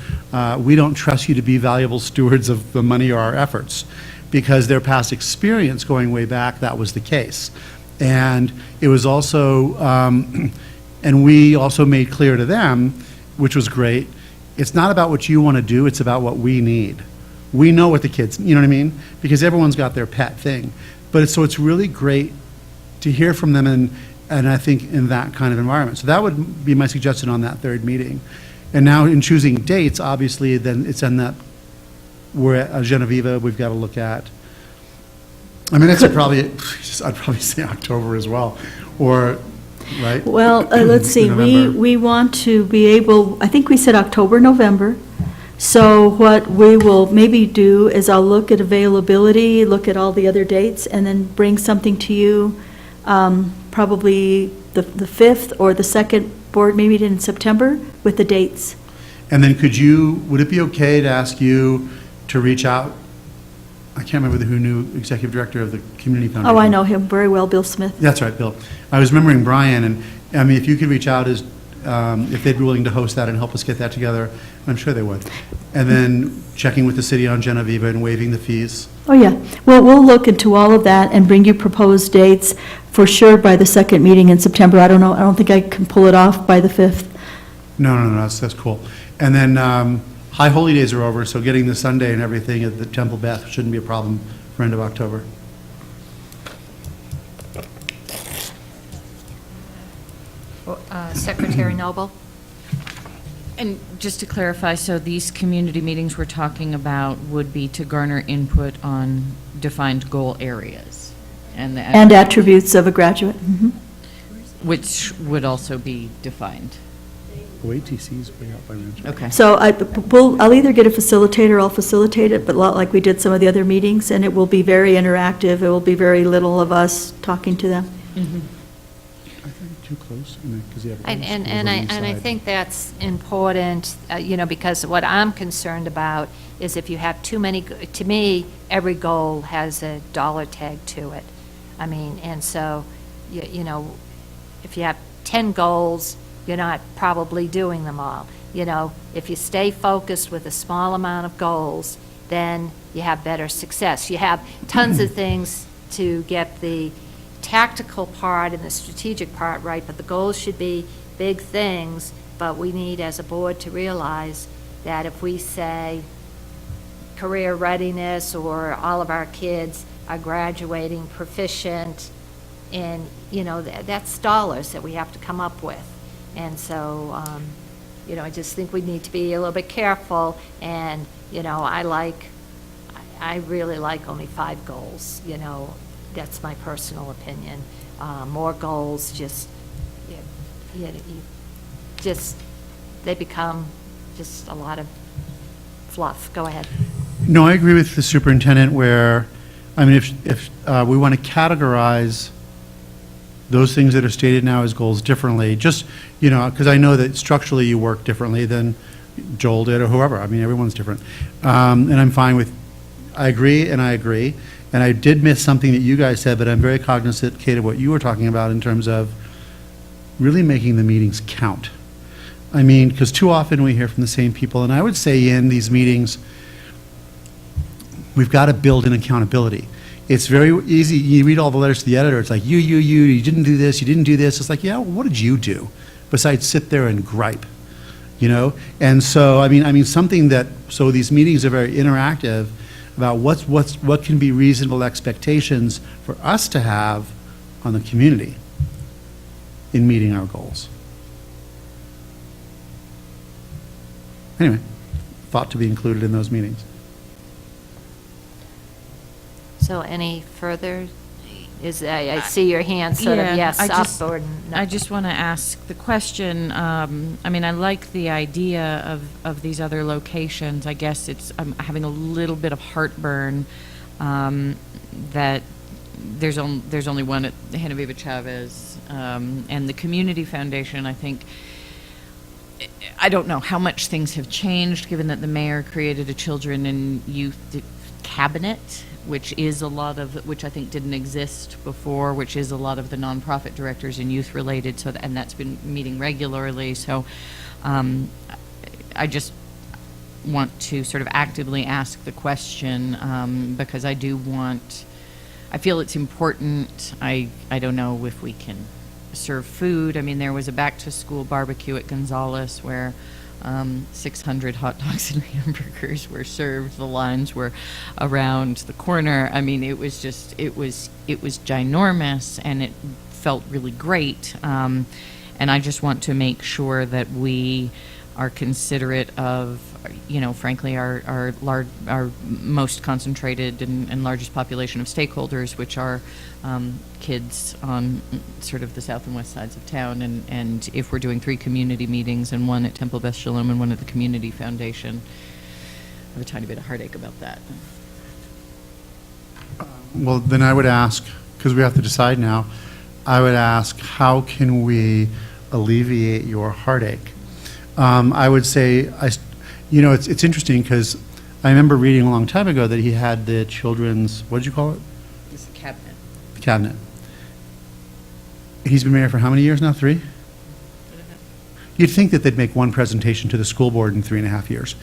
we don't trust you to be valuable stewards of the money or our efforts, because their past experience going way back, that was the case. And it was also, and we also made clear to them, which was great, it's not about what you want to do, it's about what we need. We know what the kids, you know what I mean? Because everyone's got their pet thing. But so it's really great to hear from them, and I think in that kind of environment. So that would be my suggestion on that third meeting. And now in choosing dates, obviously, then it's in that, we're at Genevieve, we've got to look at. I'd probably say October as well, or, right? Well, let's see, November. we want to be able, I think we said October, November. So what we will maybe do is I'll look at availability, look at all the other dates, and then bring something to you, probably the 5th or the second board meeting in September with the dates. And then would it be okay to ask you to reach out? I can't remember who new executive director of the community foundation. Oh, I know him very well, Bill Smith. That's right, Bill. I was remembering Brian, and if you could reach out if they'd be willing to host that and help us get that together, I'm sure they would. And then checking with the city on Genevieve and waiving the fees. Oh, yeah. Well, we'll look into all of that and bring you proposed dates for sure by the second meeting in September. I don't know. I don't think I can pull it off by the 5th. No, that's cool. And then High Holy Days are over, so getting the Sunday and everything at the Temple Beth shouldn't be a problem for end of October. Secretary Noble? And just to clarify, so these community meetings we're talking about would be to garner input on defined goal areas? And the And attributes of a graduate. Mhm. which would also be defined. OATC's way out by Rancho. Okay. So I'll either get a facilitator, or I'll facilitate it, but a lot like we did some of the other meetings, and it will be very interactive. It will be very little of us talking to them. I think too close, because you have. And, other and, schools and on I, each and I side. think that's important, because what I'm concerned about is if you have too many, to me, every goal has a dollar tag to it. I mean, and so, if you have 10 goals, you're not probably doing them all. If you stay focused with a small amount of goals, then you have better success. You have tons of things to get the tactical part and the strategic part right, but the goals should be big things, but we need as a board to realize that if we say career readiness or all of our kids are graduating proficient in, that's dollars that we have to come up with. And so, I just think we need to be a little bit careful, and, I really like only 5 goals, that's my personal opinion. More goals, they become just a lot of fluff. Go ahead. No, I agree with the superintendent where, if we want to categorize those things that are stated now as goals differently, just, because I know that structurally you work differently than Joel did or whoever. Everyone's different. And I'm fine with, I agree and I agree. And I did miss something that you guys said, but I'm very cognizant, Kate, of what you were talking about in terms of really making the meetings count. Because too often we hear from the same people, and I would say in these meetings, we've got to build in accountability. It's very easy, you read all the letters to the editor, it's like, you didn't do this, you didn't do this. It's like, yeah, well, what did you do besides sit there and gripe, And so, something that, so these meetings are very interactive about what can be reasonable expectations for us to have on the community in meeting our goals. Anyway, thought to be included in those meetings. So any further, I see your hand sort of, yes, up or no. I just want to ask the question, I like the idea of these other locations. I guess I'm having a little bit of heartburn that there's only one at Genevieve Chavez, and the Community Foundation, I think, I don't know how much things have changed, given that the mayor created a children and youth cabinet, which I think didn't exist before, which is a lot of the nonprofit directors and youth related, and that's been meeting regularly. So I just want to sort of actively ask the question, because I feel it's important. I don't know if we can serve food. There was a back-to-school barbecue at Gonzales where 600 hot dogs and hamburgers were served. The lines were around the corner. It was ginormous, and it felt really great. And I just want to make sure that we are considerate of, frankly, our most concentrated and largest population of stakeholders, which are kids on sort of the south and west sides of town. And if we're doing 3 community meetings, and one at Temple Beth Shalom and one at the Community Foundation, I have a tiny bit of heartache about that. Well, then I would ask, because we have to decide now, I would ask, how can we alleviate your heartache? I would say, it's interesting because I remember reading a long time ago that he had the children's, what did you call it? It's a cabinet. The cabinet. He's been mayor for how many years now? 3? You'd think that they'd make one presentation to the school board in 3.5 years.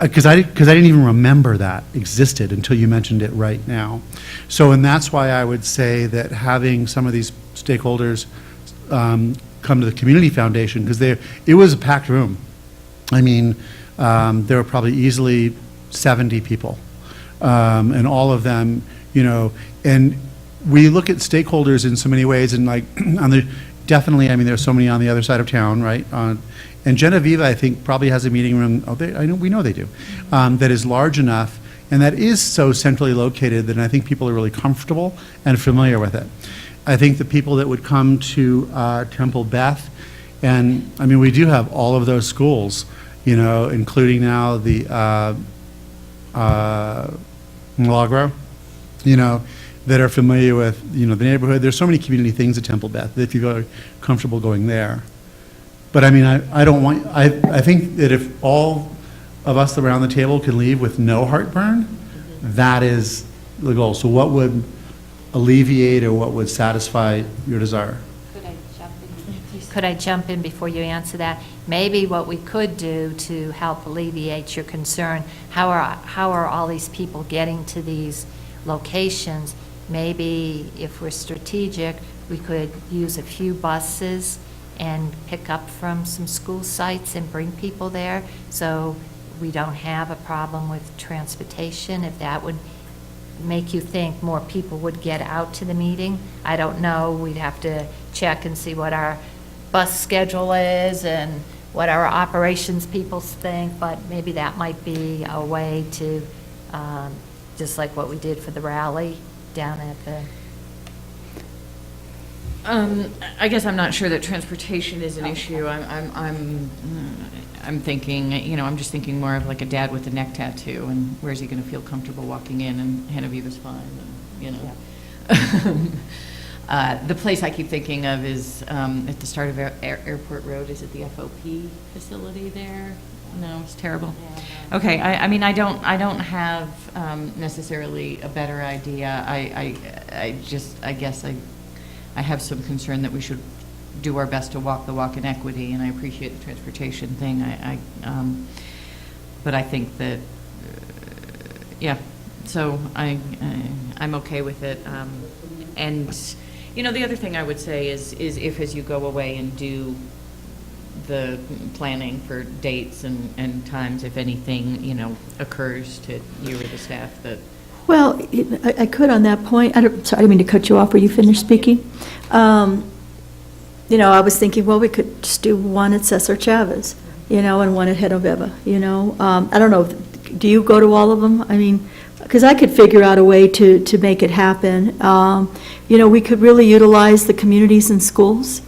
Because I didn't even remember that existed until you mentioned it right now. So, and that's why I would say that having some of these stakeholders come to the Community Foundation, because it was a packed room. There were probably easily 70 people, and all of them, and we look at stakeholders in so many ways, and like definitely, I mean, there's so many on the other side of town, right? And Genevieve, I think, probably has a meeting room, we know they do, that is large enough and that is so centrally located that I think people are really comfortable and familiar with it. I think the people that would come to Temple Beth, and I mean, we do have all of those schools, you know, including now the Milagro, you know, that are familiar with, you know, the neighborhood. There's so many community things at Temple Beth that if you are comfortable going there. But I mean, I think that if all of us around the table can leave with no heartburn, that is the goal. So what would alleviate or what would satisfy your desire? Could I jump in before you answer that? Maybe what we could do to help alleviate your concern, how are all these people getting to these locations? Maybe if we're strategic, we could use a few buses and pick up from some school sites and bring people there, so we don't have a problem with transportation, if that would make you think more people would get out to the meeting. I don't know, we'd have to check and see what our bus schedule is and what our operations people think, but maybe that might be a way to, just like what we did for the rally down at the... I guess I'm not sure that transportation is an issue. I'm thinking, you know, I'm just thinking more of like a dad with a neck tattoo, and where's he going to feel comfortable walking in, and Genevieve is fine, and, you know. Yeah. The place I keep thinking of is at the start of Airport Road. Is it the FOP facility there? No, it's terrible. Yeah, no. Okay, I mean, I don't have necessarily a better idea. I guess I have some concern that we should do our best to walk the walk in equity, and I appreciate the transportation thing. But I think that, yeah. So I'm okay with it. And you know, the other thing I would say is if as you go away and do the planning for dates and times, if anything, you know, occurs to you or the staff that. Well, I could on that point. Sorry, I didn't mean to cut you off. Were you finished speaking? You know, I was thinking, well, we could just do one at Cesar Chavez, you know, and one at Genoveva, you know. I don't know, do you go to all of them? I mean, because I could figure out a way to make it happen. You know, we could really utilize the communities and schools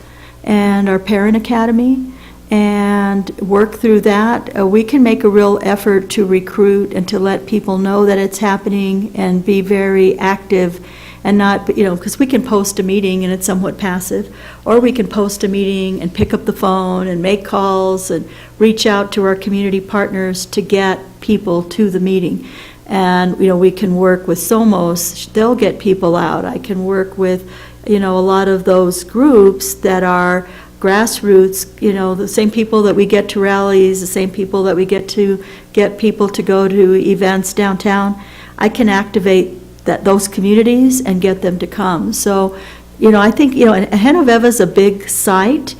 and our parent academy and work through that. We can make a real effort to recruit and to let people know that it's happening and be very active and not, you know, because we can post a meeting and it's somewhat passive, or we can post a meeting and pick up the phone and make calls and reach out to our community partners to get people to the meeting. And, you know, we can work with Somos, they'll get people out. I can work with, you know, a lot of those groups that are grassroots, you know, the same people that we get to rallies, the same people that we get people to go to events downtown. I can activate those communities and get them to come. So, you know, I think, you know, and Genoveva's a big site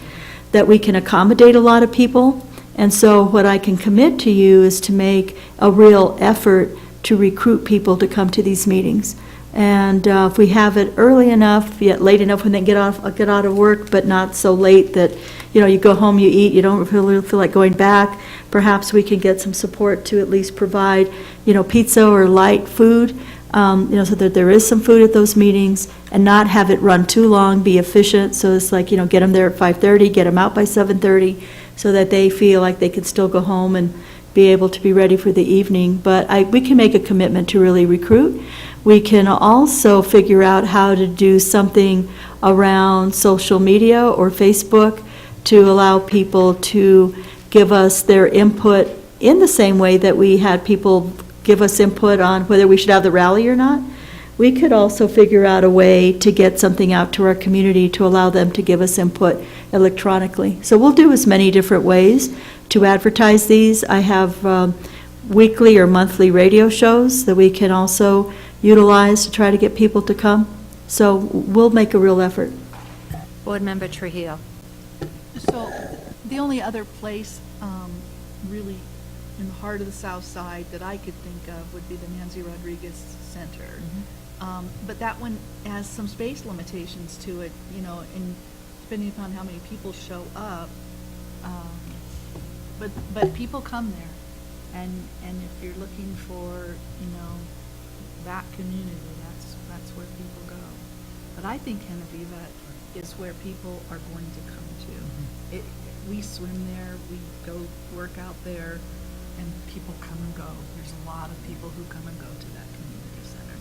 that we can accommodate a lot of people. And so what I can commit to you is to make a real effort to recruit people to come to these meetings. And if we have it early enough, yet late enough when they get out of work, but not so late that, you know, you go home, you eat, you don't really feel like going back, perhaps we can get some support to at least provide, you know, pizza or light food, you know, so that there is some food at those meetings, and not have it run too long, be efficient. So it's like, you know, get them there at 5:30, get them out by 7:30, so that they feel like they can still go home and be able to be ready for the evening. But we can make a commitment to really recruit. We can also figure out how to do something around social media or Facebook to allow people to give us their input in the same way that we had people give us input on whether we should have the rally or not. We could also figure out a way to get something out to our community to allow them to give us input electronically. So we'll do as many different ways to advertise these. I have weekly or monthly radio shows that we can also utilize to try to get people to come. So we'll make a real effort. Board Member Trujillo. So the only other place really in the heart of the South Side that I could think of would be the Nancy Rodriguez Center. But that one has some space limitations to it, you know, and depending upon how many people show up. But people come there, and if you're looking for, that community, that's where people go. But I think Genevieve is where people are going to come to. We swim there, we go work out there, and people come and go. There's a lot of people who come and go to that community center.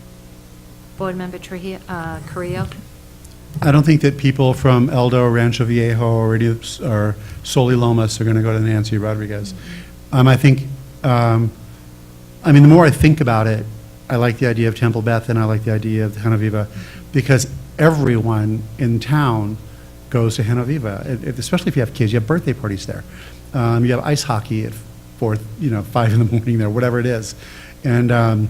Board Member Carrillo? I don't think that people from Eldo, Rancho Viejo, or Soli Lomas are going to go to Nancy Rodriguez. I think, the more I think about it, I like the idea of Temple Beth and I like the idea of Genevieve, because everyone in town goes to Genevieve, especially if you have kids. You have birthday parties there. You have ice hockey at 5 in the morning there, whatever it is. And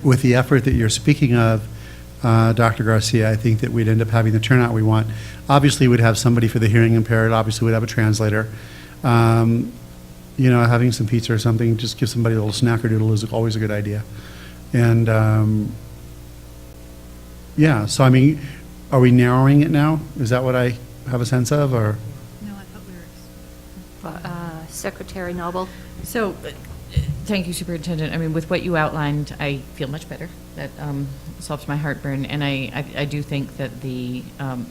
with the effort that you're speaking of, Dr. Garcia, I think that we'd end up having the turnout we want. Obviously, we'd have somebody for the hearing impaired. Obviously, we'd have a translator. Having some pizza or something, just give somebody a little snackerdoodle is always a good idea. And, so are we narrowing it now? Is that what I have a sense of, or? No, I thought we were. Secretary Noble? So, thank you, Superintendent. With what you outlined, I feel much better. That solves my heartburn. And I do think that the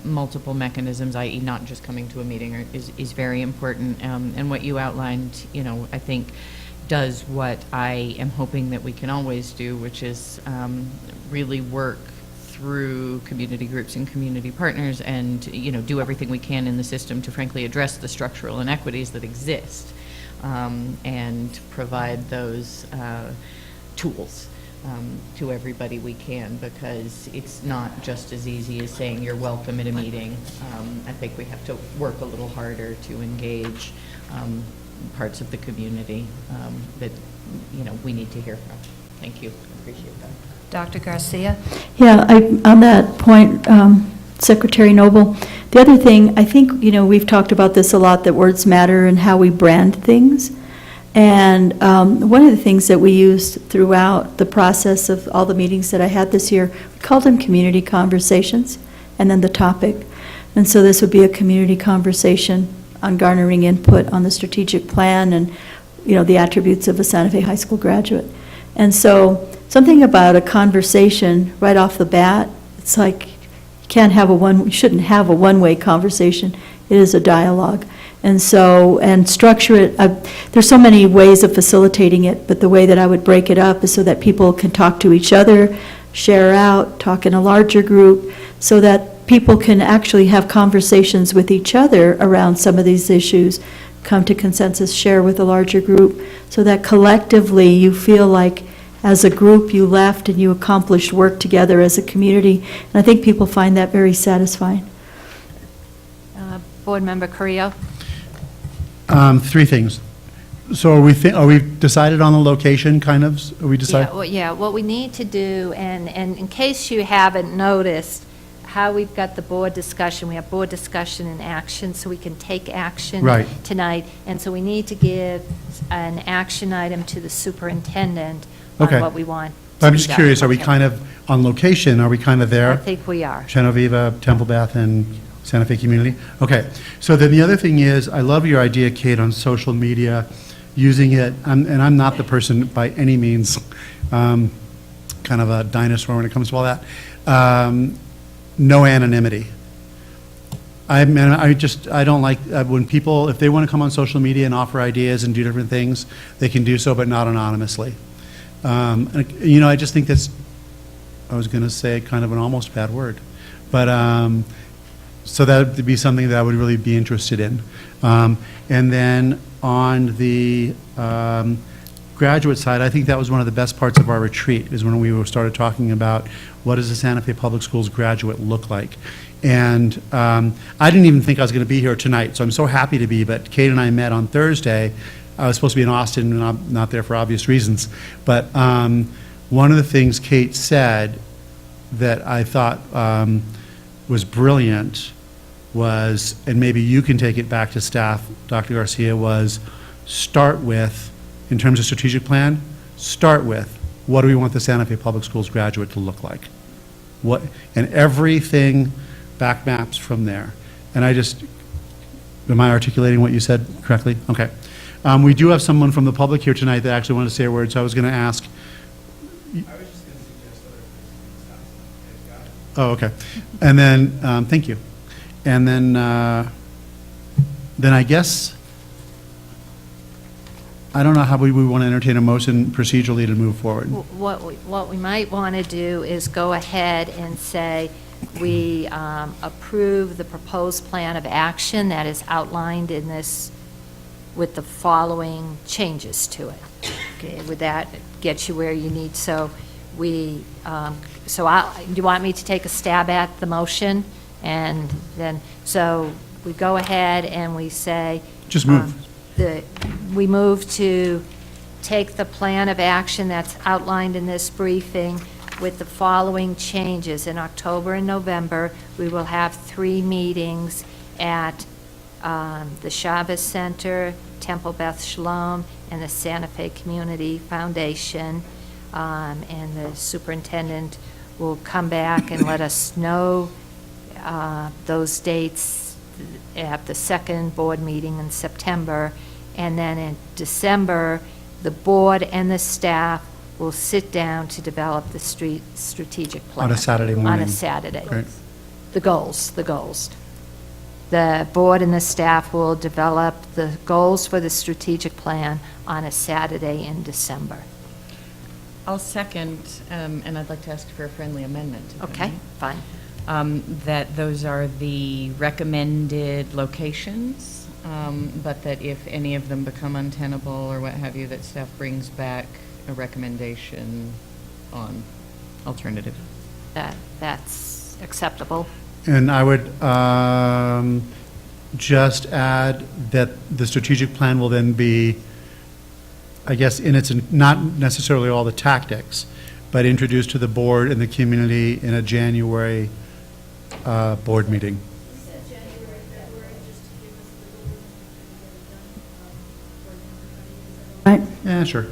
multiple mechanisms, i.e. not just coming to a meeting, is very important. And what you outlined, I think does what I am hoping that we can always do, which is really work through community groups and community partners and, do everything we can in the system to frankly address the structural inequities that exist. And provide those tools to everybody we can, because it's not just as easy as saying you're welcome at a meeting. I think we have to work a little harder to engage parts of the community that we need to hear from. Thank you. I appreciate that. Dr. Garcia? Yeah, on that point, Secretary Noble, the other thing, I think, we've talked about this a lot, that words matter and how we brand things. And one of the things that we used throughout the process of all the meetings that I had this year, we called them community conversations, and then the topic. And so this would be a community conversation on garnering input on the strategic plan and, the attributes of a Santa Fe High School graduate. And so something about a conversation right off the bat, it's like you shouldn't have a one-way conversation. It is a dialogue. And so, and structure it, there's so many ways of facilitating it, but the way that I would break it up is so that people can talk to each other, share out, talk in a larger group, so that people can actually have conversations with each other around some of these issues, come to consensus, share with a larger group, so that collectively you feel like as a group you left and you accomplished work together as a community. And I think people find that very satisfying. Board Member Carrillo? 3 things. So are we decided on the location, kind of? Are we decided? Yeah, what we need to do, and in case you haven't noticed, how we've got the board discussion, we have board discussion and action, so we can take action Right. tonight. And so we need to give an action item to the superintendent on Okay. what we want. I'm to just be done. curious, are we Okay. kind of on location? Are we kind of there? I think we are. Genevieve, Temple Beth, and Santa Fe Community? Okay. So then the other thing is, I love your idea, Kate, on social media, using it, and I'm not the person by any means, kind of a dinosaur when it comes to all that. No anonymity. I don't like when people, if they want to come on social media and offer ideas and do different things, they can do so, but not anonymously. I just think that's, I was going to say kind of an almost bad word, but so that would be something that I would really be interested in. And then on the graduate side, I think that was one of the best parts of our retreat, is when we started talking about what does the Santa Fe Public Schools graduate look like. And I didn't even think I was going to be here tonight, so I'm so happy to be, but Kate and I met on Thursday. I was supposed to be in Austin, and I'm not there for obvious reasons. But one of the things Kate said that I thought was brilliant was, and maybe you can take it back to staff, Dr. Garcia, was start with, in terms of strategic plan, start with, what do we want the Santa Fe Public Schools graduate to look like? And everything back maps from there. And am I articulating what you said correctly? Okay. We do have someone from the public here tonight that actually wanted to say a word, so I was going to ask. Oh, okay. And then, thank you. And then I guess, I don't know how we want to entertain a motion procedurally to move forward. What we might want to do is go ahead and say, we approve the proposed plan of action that is outlined in this with the following changes to it. Okay, would that get you where you need? So do you want me to take a stab at the motion? And then, so we go ahead and we say. Just move. We move to take the plan of action that's outlined in this briefing with the following changes. In October and November, we will have 3 meetings at the Shabbos Center, Temple Beth Shalom, and the Santa Fe Community Foundation. And the superintendent will come back and let us know those dates at the second board meeting in September. And then in December, the board and the staff will sit down to develop the strategic plan. On a Saturday morning. On a Saturday. Great. The goals. The board and the staff will develop the goals for the strategic plan on a Saturday in December. I'll second, and I'd like to ask for a friendly amendment. if I Okay, may. fine. That those are the recommended locations, but that if any of them become untenable or what have you, that staff brings back a recommendation on alternative. That's acceptable. And I would just add that the strategic plan will then be, I guess, in its, not necessarily all the tactics, but introduced to the board and the community in a January board meeting. Right. Yeah, sure.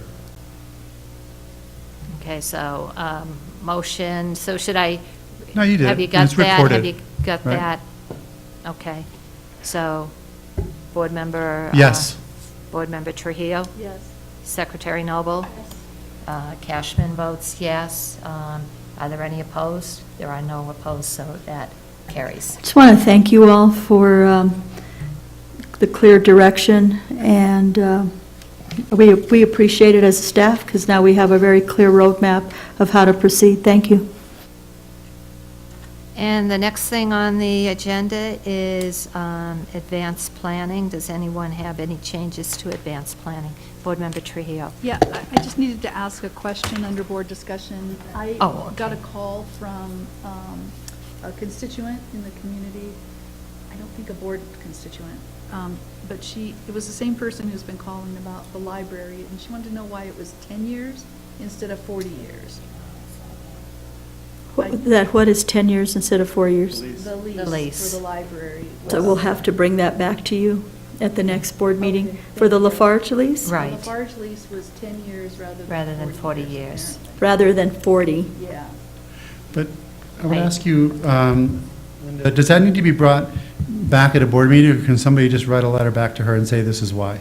Okay, so, motion, so should I? No, you did. Have you And got it's that? Have recorded, you got right? that? Okay, so, board member? Yes. Board member Trujillo? Yes. Secretary Noble? Cashman votes yes. Are there any opposed? There are no opposed, so that carries. Just want to thank you all for the clear direction, and we appreciate it as a staff, because now we have a very clear roadmap of how to proceed. Thank you. And the next thing on the agenda is advanced planning. Does anyone have any changes to advanced planning? Board member Trujillo? Yeah, I just needed to ask a question under board discussion. I Oh, okay. got a call from a constituent in the community, I don't think a board constituent, but it was the same person who's been calling about the library, and she wanted to know why it was 10 years instead of 40 years. What is 10 years instead of 4 years? The lease. lease for the library. So we'll have to bring that back to you at the next board meeting Okay, for the thank you. Lafarge lease? Right. The Lafarge lease was 10 years Rather than 40 years. apparently. Rather than 40. Yeah. But I would Right. ask you, Linda, does that need to be brought back at a board meeting, or can somebody just write a letter back to her and say this is why?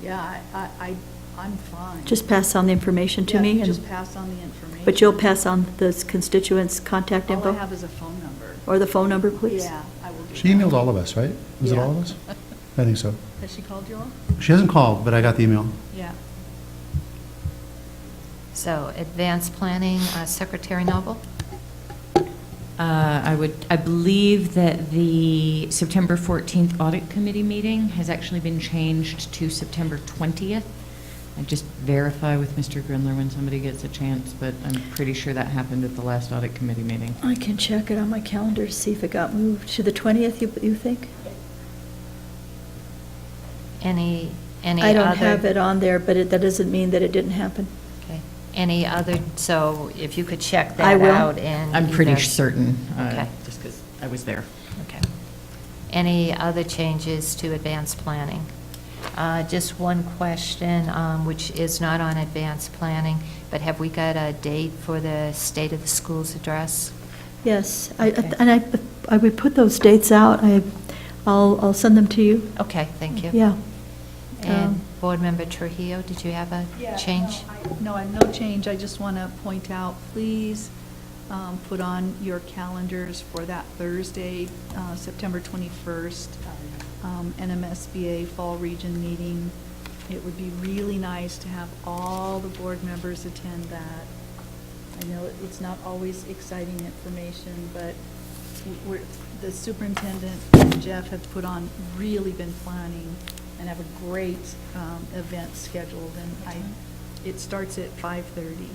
Yeah, I'm fine. Just pass on the information to Yeah, me, just and pass on the information. but you'll pass on the constituents' contact All I info? have is a phone number. Or the phone number, please? Yeah, I will do She that. emailed all of us, right? Was it Yeah. all of us? I think so. Has she called you all? She hasn't called, but I got the email. Yeah. So advanced planning, Secretary Noble? I believe that the September 14th Audit Committee meeting has actually been changed to September 20th. I just verify with Mr. Grindler when somebody gets a chance, but I'm pretty sure that happened at the last Audit Committee meeting. I can check it on my calendar to see if it got moved to the 20th, you think? Any other? I don't have it on there, but that doesn't mean that it didn't happen. Okay. Any other, so if you could check I that will. out and. I'm pretty either- certain, Okay. just because I was there. Okay. Any other changes to advanced planning? Just one question, which is not on advanced planning, but have we got a date for the State of the Schools address? Yes, Okay. and I would put those dates out. I'll send them to you. Okay, thank you. Yeah. And Board Member Trujillo, did you have a change? No, I have no change. I just want to point out, please put on your calendars for that Thursday, September 21st, NMSBA Fall Region meeting. It would be really nice to have all the board members attend that. I know it's not always exciting information, but the superintendent and Jeff have really been planning and have a great event scheduled, and it starts at 5:30.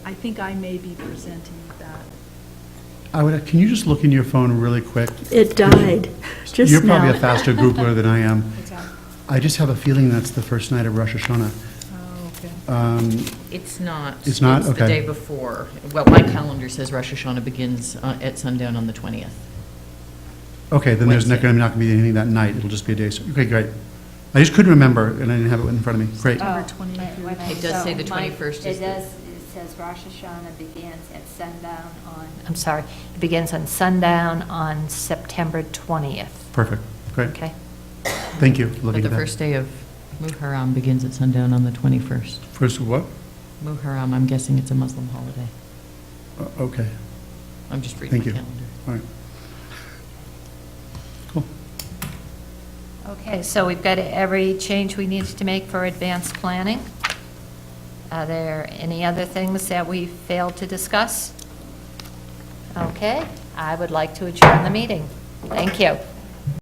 I think I may be presenting that. Can you just look in your phone really quick? It died just You're probably now. a faster Googler than I am. What's that? I just have a feeling that's the first night of Rosh Hashanah. Oh, okay. It's not. It's not? It's the Okay. day before. Well, my calendar says Rosh Hashanah begins at sundown on the 20th. Okay, then there's not Wednesday. going to be anything that night. It'll just be a day. Okay, great. I just couldn't remember, and I didn't have it in front of me. Great. September Oh, 20th wait, through wait a minute. It does say the So, Mike, 21st is It the- does, it says Rosh Hashanah begins at sundown on, I'm sorry, it begins on sundown on September 20th, Perfect. Great. okay? Thank you for But looking the at that. first day of Muharram begins at sundown on the 21st. First of what? Muharram, I'm guessing it's a Muslim holiday. Okay. I'm just reading Thank my you. calendar. All right. Cool. Okay, so we've got every change we needed to make for advanced planning. Are there any other things that we failed to discuss? Okay, I would like to adjourn the meeting. Thank you.